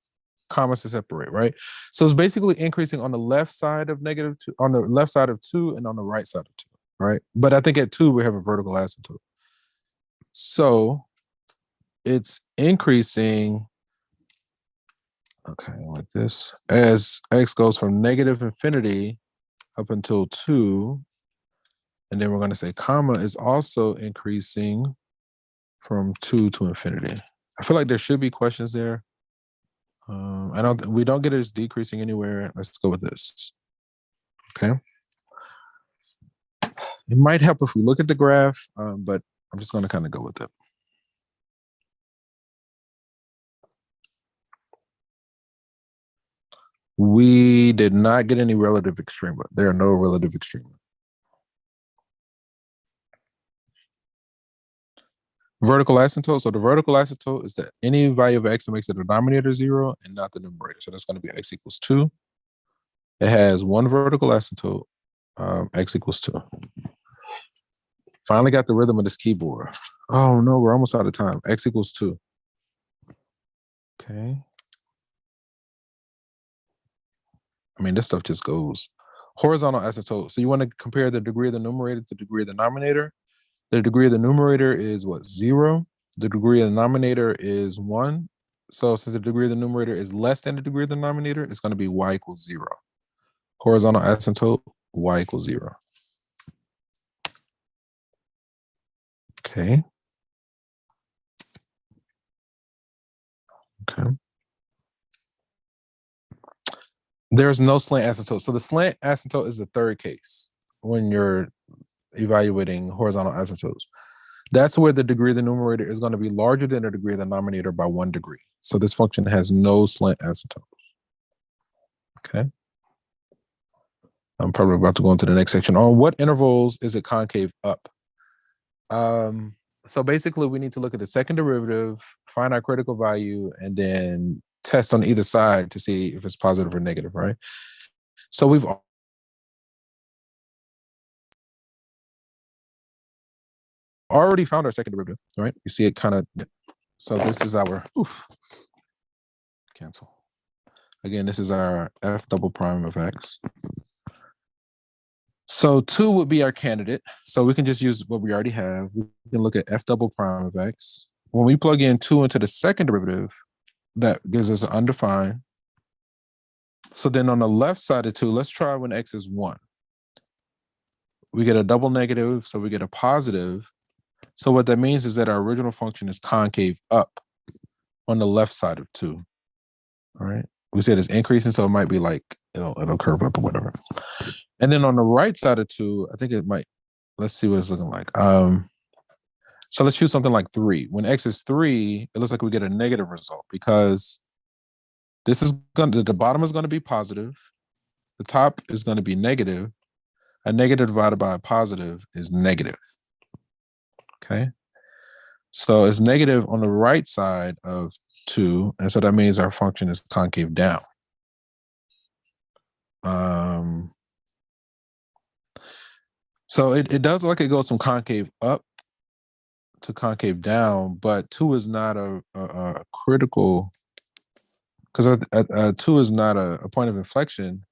commas to separate, right? So it's basically increasing on the left side of negative 2, on the left side of 2 and on the right side of 2, right? But I think at 2, we have a vertical asymptote. So it's increasing, okay, like this, as x goes from negative infinity up until 2. And then we're going to say comma is also increasing from 2 to infinity. I feel like there should be questions there. We don't get it as decreasing anywhere. Let's go with this. Okay. It might help if we look at the graph, but I'm just going to kind of go with it. We did not get any relative extrema. There are no relative extrema. Vertical asymptote. So the vertical asymptote is that any value of x that makes the denominator 0 and not the numerator. So that's going to be x equals 2. It has one vertical asymptote, x equals 2. Finally got the rhythm of this keyboard. Oh no, we're almost out of time. X equals 2. Okay. I mean, this stuff just goes. Horizontal asymptote. So you want to compare the degree of the numerator to the degree of the denominator. The degree of the numerator is what? 0. The degree of the denominator is 1. So since the degree of the numerator is less than the degree of the denominator, it's going to be y equals 0. Horizontal asymptote y equals 0. Okay. Okay. There's no slant asymptote. So the slant asymptote is the third case when you're evaluating horizontal asymptotes. That's where the degree of the numerator is going to be larger than the degree of the denominator by 1 degree. So this function has no slant asymptote. Okay. I'm probably about to go into the next section. On what intervals is it concave up? So basically we need to look at the second derivative, find our critical value, and then test on either side to see if it's positive or negative, right? So we've already found our second derivative, right? You see it kind of, so this is our, cancel. Again, this is our f double prime of x. So 2 would be our candidate. So we can just use what we already have. We can look at f double prime of x. When we plug in 2 into the second derivative, that gives us an undefined. So then on the left side of 2, let's try when x is 1. We get a double negative, so we get a positive. So what that means is that our original function is concave up on the left side of 2. All right. We said it's increasing, so it might be like it'll curve up or whatever. And then on the right side of 2, I think it might, let's see what it's looking like. So let's choose something like 3. When x is 3, it looks like we get a negative result because this is going to, the bottom is going to be positive. The top is going to be negative. A negative divided by a positive is negative. Okay. So it's negative on the right side of 2. And so that means our function is concave down. So it does look like it goes from concave up to concave down, but 2 is not a critical, because 2 is not a point of inflection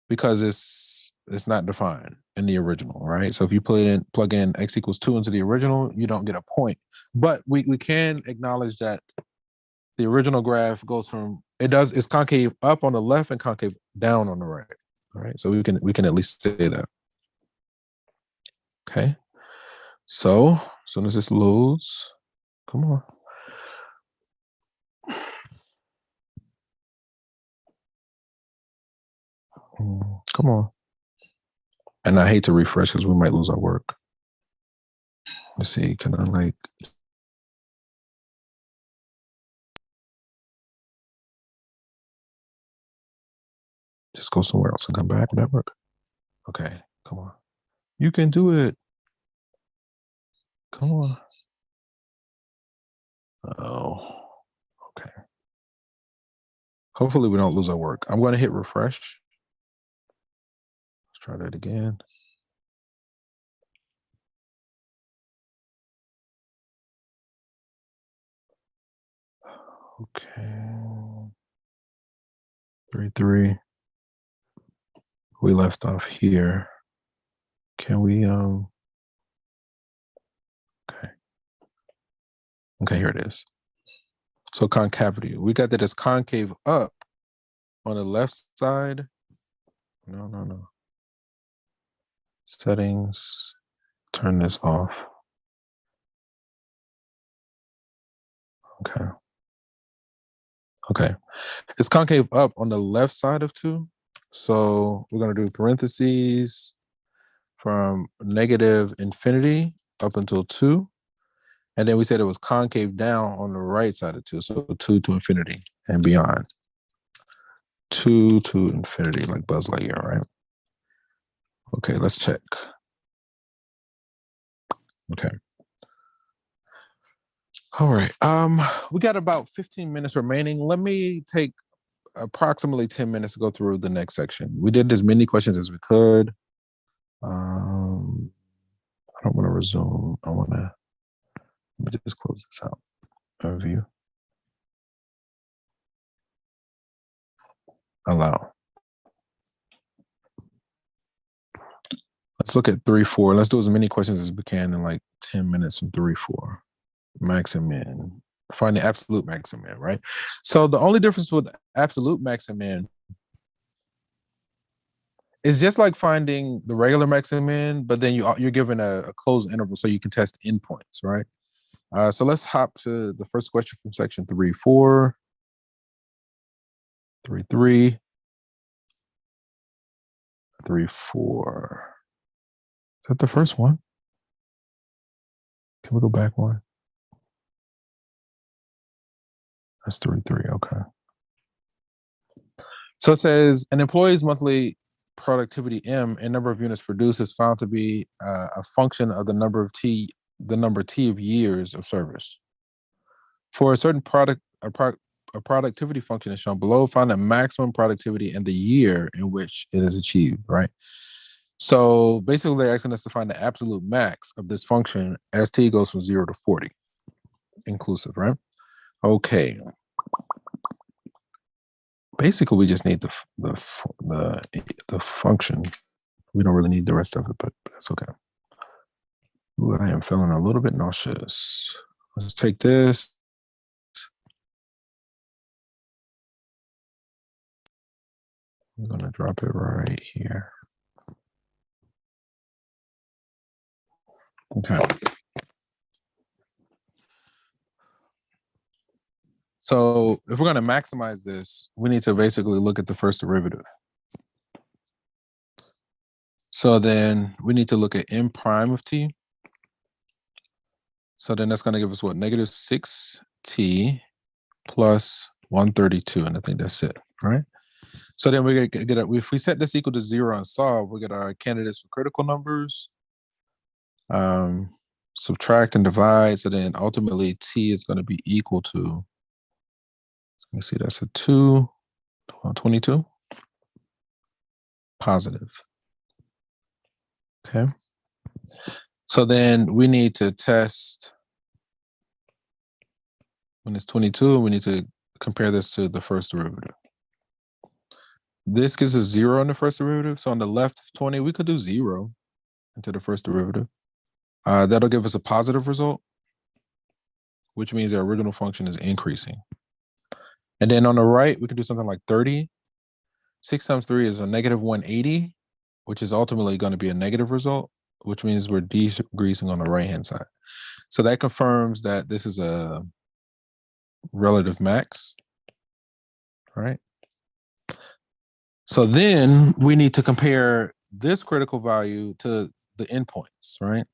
because it's not defined in the original, right? So if you plug in x equals 2 into the original, you don't get a point. But we can acknowledge that the original graph goes from, it's concave up on the left and concave down on the right. All right, so we can at least say that. Okay, so as soon as this loads, come on. Come on. And I hate to refresh because we might lose our work. Let's see, can I like, just go somewhere else and come back? Would that work? Okay, come on. You can do it. Come on. Oh, okay. Hopefully we don't lose our work. I'm going to hit refresh. Let's try that again. Okay. 3. We left off here. Can we okay. Okay, here it is. So concavity. We got that as concave up on the left side. No. Settings. Turn this off. Okay. Okay. It's concave up on the left side of 2. So we're going to do parentheses from negative infinity up until 2. And then we said it was concave down on the right side of 2. So 2 to infinity and beyond. 2 to infinity, like Buzz Lightyear, right? Okay, let's check. Okay. All right. We got about 15 minutes remaining. Let me take approximately 10 minutes to go through the next section. We did as many questions as we could. I don't want to resume. Let me just close this out. Overview. Allow. Let's look at 3-4. Let's do as many questions as we can in like 10 minutes from 3-4. Max and min. Find the absolute max and min, right? So the only difference with absolute max and min It's just like finding the regular max and min, but then you're given a closed interval so you can test endpoints, right? So let's hop to the first question from section 3.4. 3.3. 3.4. Is that the first one? Can we go back one? That's 3.3. Okay. So it says an employee's monthly productivity M and number of units produced is found to be a function of the number T of years of service. For a certain product, a productivity function is shown below. Find the maximum productivity in the year in which it is achieved, right? So basically they're asking us to find the absolute max of this function as T goes from 0 to 40 inclusive, right? Okay. Basically, we just need the function. We don't really need the rest of it, but that's okay. Ooh, I am feeling a little bit nauseous. Let's take this. I'm going to drop it right here. Okay. So if we're going to maximize this, we need to basically look at the first derivative. So then we need to look at m prime of t. So then that's going to give us what? Negative 6t plus 132. And I think that's it, right? So then we get if we set this equal to 0 and solve, we get our candidates for critical numbers. Subtract and divide. So then ultimately t is going to be equal to, let me see, that's a 22 positive. Okay. So then we need to test when it's 22, and we need to compare this to the first derivative. This gives us 0 in the first derivative. So on the left of 20, we could do 0 into the first derivative. That'll give us a positive result, which means our original function is increasing. And then on the right, we could do something like 30. 6 times 3 is a negative 180, which is ultimately going to be a negative result, which means we're decreasing on the right-hand side. So that confirms that this is a relative max, right? So then we need to compare this critical value to the endpoints, right?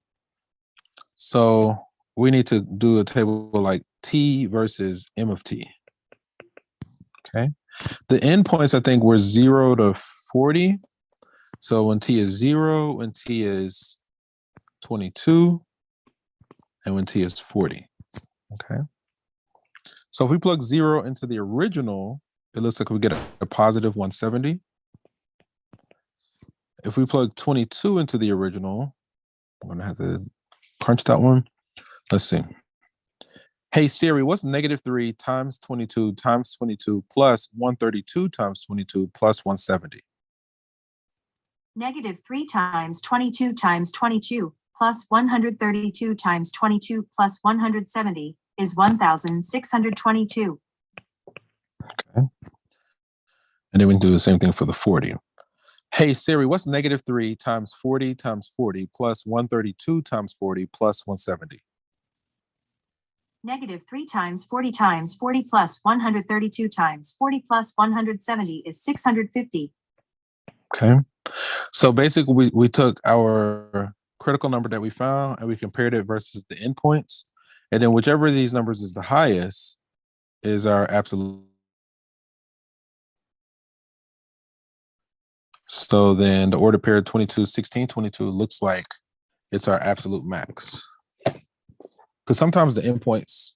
So we need to do a table like t versus m of t. Okay. The endpoints, I think, were 0 to 40. So when t is 0, when t is 22, and when t is 40. Okay. So if we plug 0 into the original, it looks like we get a positive 170. If we plug 22 into the original, I'm going to have to crunch that one. Let's see. Hey Siri, what's negative 3 times 22 times 22 plus 132 times 22 plus 170? Negative 3 times 22 times 22 plus 132 times 22 plus 170 is 1,622. Okay. And then we can do the same thing for the 40. Hey Siri, what's negative 3 times 40 times 40 plus 132 times 40 plus 170? Negative 3 times 40 plus 132 times 40 plus 170 is 650. Okay. So basically we took our critical number that we found and we compared it versus the endpoints. And then whichever of these numbers is the highest is our absolute. So then the order pair 22, 16, 22 looks like it's our absolute max. Because sometimes the endpoints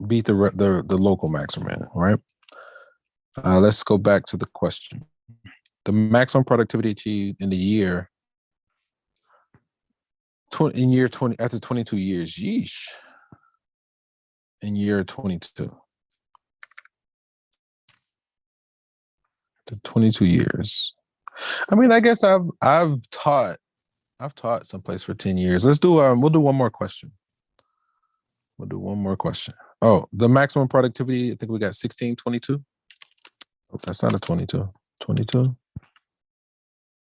beat the local maximum, right? Let's go back to the question. The maximum productivity achieved in the year, in year 20, after 22 years, yeesh. In year 22. To 22 years. I mean, I guess I've taught someplace for 10 years. Let's do we'll do one more question. We'll do one more question. Oh, the maximum productivity, I think we got 1622. Oh, that's not a 22. 22.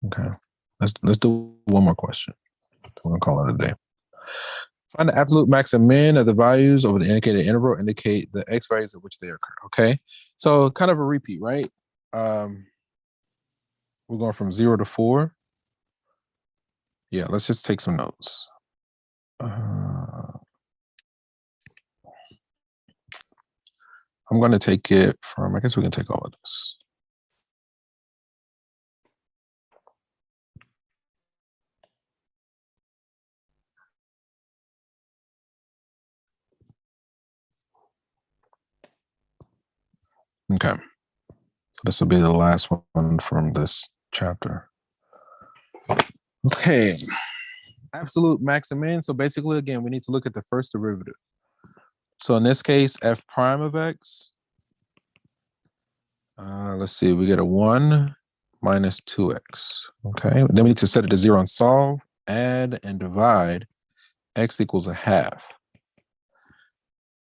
Okay. Let's do one more question. We're gonna call it a day. Find the absolute max and min of the values over the indicated interval indicate the x values at which they occur. Okay. So kind of a repeat, right? We're going from 0 to 4. Yeah, let's just take some notes. I'm going to take it from, I guess we can take all of this. Okay. So this will be the last one from this chapter. Okay. Absolute max and min. So basically, again, we need to look at the first derivative. So in this case, f prime of x. Let's see, we get a 1 minus 2x. Okay. Then we need to set it to 0 and solve, add and divide. X equals a half.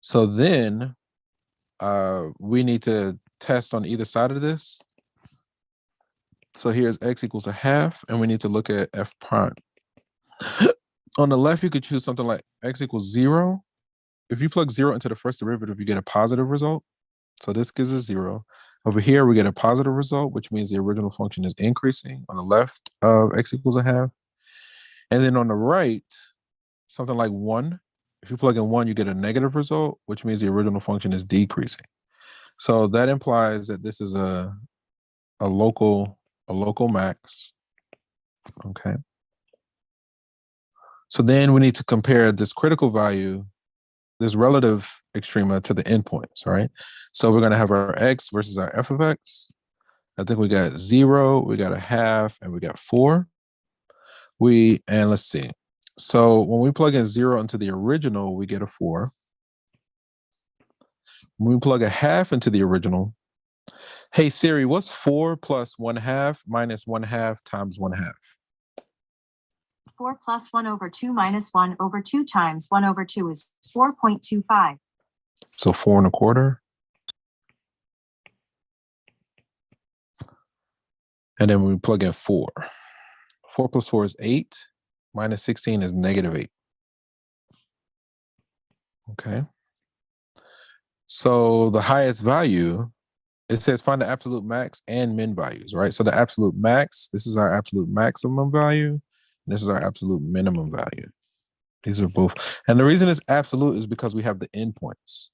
So then we need to test on either side of this. So here's x equals a half, and we need to look at f prime. On the left, you could choose something like x equals 0. If you plug 0 into the first derivative, you get a positive result. So this gives us 0. Over here, we get a positive result, which means the original function is increasing on the left of x equals a half. And then on the right, something like 1. If you plug in 1, you get a negative result, which means the original function is decreasing. So that implies that this is a local max. Okay. So then we need to compare this critical value, this relative extrema, to the endpoints, right? So we're going to have our x versus our f of x. I think we got 0, we got a half, and we got 4. And let's see. So when we plug in 0 into the original, we get a 4. When we plug a half into the original, hey Siri, what's 4 plus 1/2 minus 1/2 times 1/2? 4 plus 1 over 2 minus 1 over 2 times 1 over 2 is 4.25. So 4 1/4. And then we plug in 4. 4 plus 4 is 8. Minus 16 is -8. Okay. So the highest value, it says find the absolute max and min values, right? So the absolute max, this is our absolute maximum value. And this is our absolute minimum value. These are both. And the reason it's absolute is because we have the endpoints.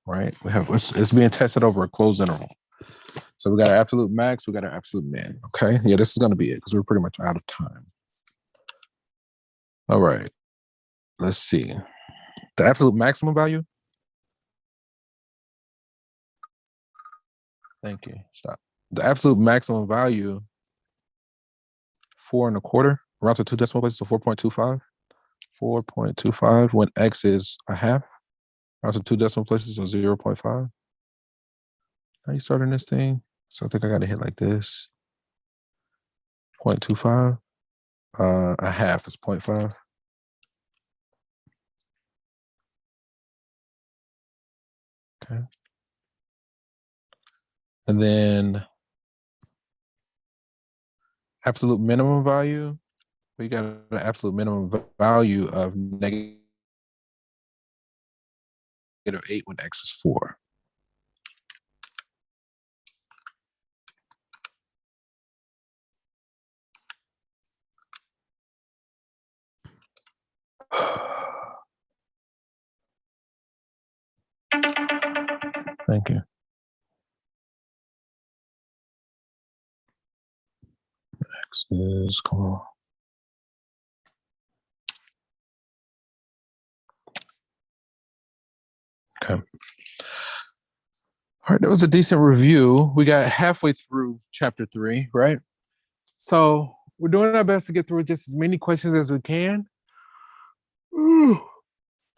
Right? We have it's being tested over a closed interval. So we got our absolute max, we got our absolute min. Okay. Yeah, this is going to be it because we're pretty much out of time. All right. Let's see. The absolute maximum value. Thank you. Stop. The absolute maximum value, 4 1/4, round to 2 decimal places, so 4.25. 4.25 when x is a half. Round to 2 decimal places, so 0.5. How you starting this thing? So I think I got to hit like this. 0.25. A half is 0.5. Okay. And then absolute minimum value, we got an absolute minimum value of -8 when x is 4. Thank you. X is cool. Okay. All right, that was a decent review. We got halfway through chapter 3, right? So we're doing our best to get through just as many questions as we can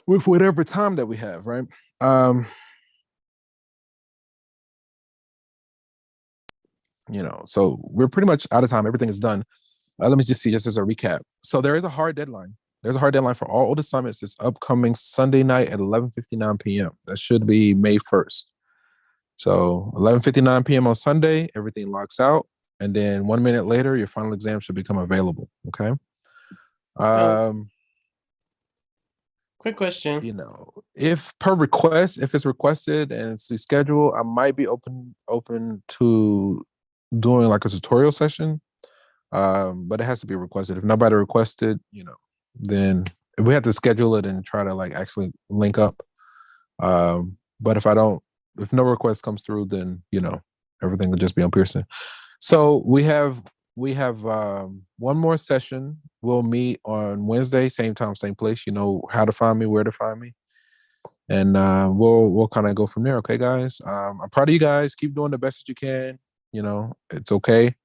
with whatever time that we have, right? So we're pretty much out of time. Everything is done. Let me just see, just as a recap. So there is a hard deadline. There's a hard deadline for all old assignments this upcoming Sunday night at 11:59 p.m. That should be May 1st. So 11:59 p.m. on Sunday, everything locks out. And then 1 minute later, your final exam should become available. Okay. Quick question. You know, if per request, if it's requested and it's scheduled, I might be open to doing like a tutorial session. But it has to be requested. If nobody requested, you know, then we have to schedule it and try to like actually link up. But if no request comes through, then you know everything will just be on Pearson. So we have one more session. We'll meet on Wednesday, same time, same place. You know how to find me, where to find me, and we'll kind of go from there. Okay, guys. I'm proud of you guys. Keep doing the best that you can. You know, it's okay.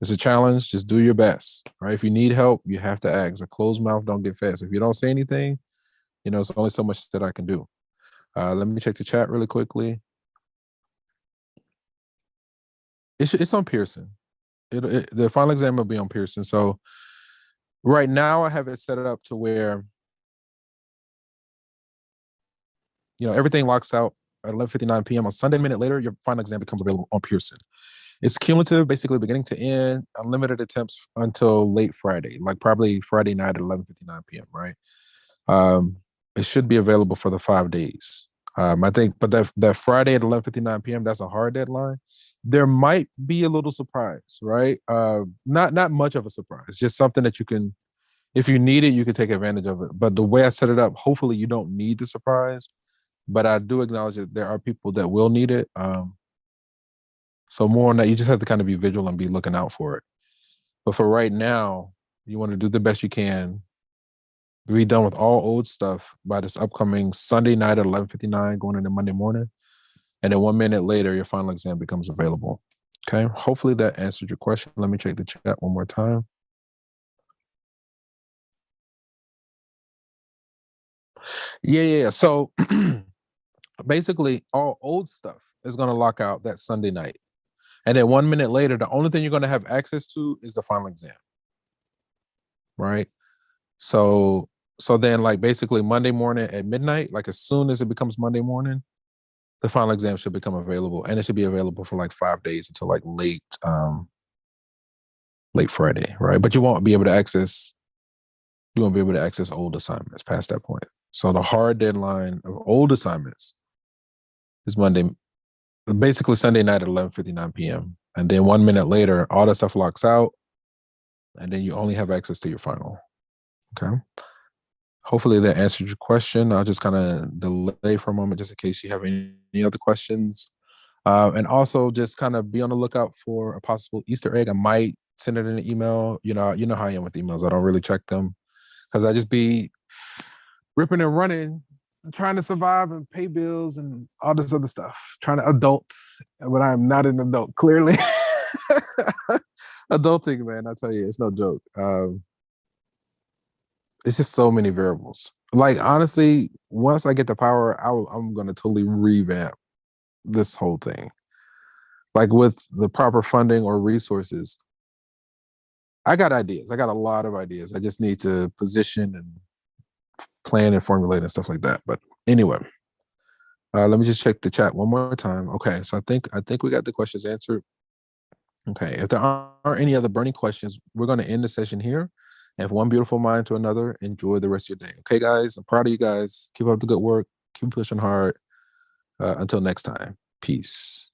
It's a challenge. Just do your best. Right. If you need help, you have to ask. A closed mouth don't get fed. So if you don't say anything, you know, it's only so much that I can do. Let me check the chat really quickly. It's on Pearson. The final exam will be on Pearson. So right now I have it set up to where, you know, everything locks out at 11:59 p.m. on Sunday. A minute later, your final exam becomes available on Pearson. It's cumulative, basically beginning to end, unlimited attempts until late Friday, like probably Friday night at 11:59 p.m. Right? It should be available for the 5 days. I think, but that Friday at 11:59 p.m. that's a hard deadline. There might be a little surprise, right? Not much of a surprise, just something that you can, if you need it, you can take advantage of it. But the way I set it up, hopefully you don't need the surprise. But I do acknowledge that there are people that will need it. So more on that, you just have to kind of be vigilant and be looking out for it. But for right now, you want to do the best you can. Be done with all old stuff by this upcoming Sunday night at 11:59, going into Monday morning. And then 1 minute later, your final exam becomes available. Okay. Hopefully that answered your question. Let me check the chat one more time. Yeah. So basically, all old stuff is going to lock out that Sunday night. And then 1 minute later, the only thing you're going to have access to is the final exam. Right. So then like basically Monday morning at midnight, like as soon as it becomes Monday morning, the final exam should become available, and it should be available for like 5 days until like late Friday, right? But you won't be able to access old assignments past that point. So the hard deadline of old assignments is basically Sunday night at 11:59 p.m. And then 1 minute later, all that stuff locks out, and then you only have access to your final. Okay. Hopefully that answered your question. I'll just kind of delay for a moment just in case you have any other questions. And also just kind of be on the lookout for a possible Easter egg. I might send it in an email. You know how I am with emails. I don't really check them because I just be ripping and running, trying to survive and pay bills and all this other stuff, trying to adult, but I'm not an adult, clearly. Adulting, man, I tell you, it's no joke. It's just so many variables. Like, honestly, once I get the power, I'm going to totally revamp this whole thing. Like with the proper funding or resources, I got ideas. I got a lot of ideas. I just need to position and plan and formulate and stuff like that. But anyway, let me just check the chat one more time. Okay, so I think we got the questions answered. Okay, if there aren't any other burning questions, we're going to end the session here. And from one beautiful mind to another, enjoy the rest of your day. Okay, guys, I'm proud of you guys. Keep up the good work. Keep pushing hard. Until next time, peace.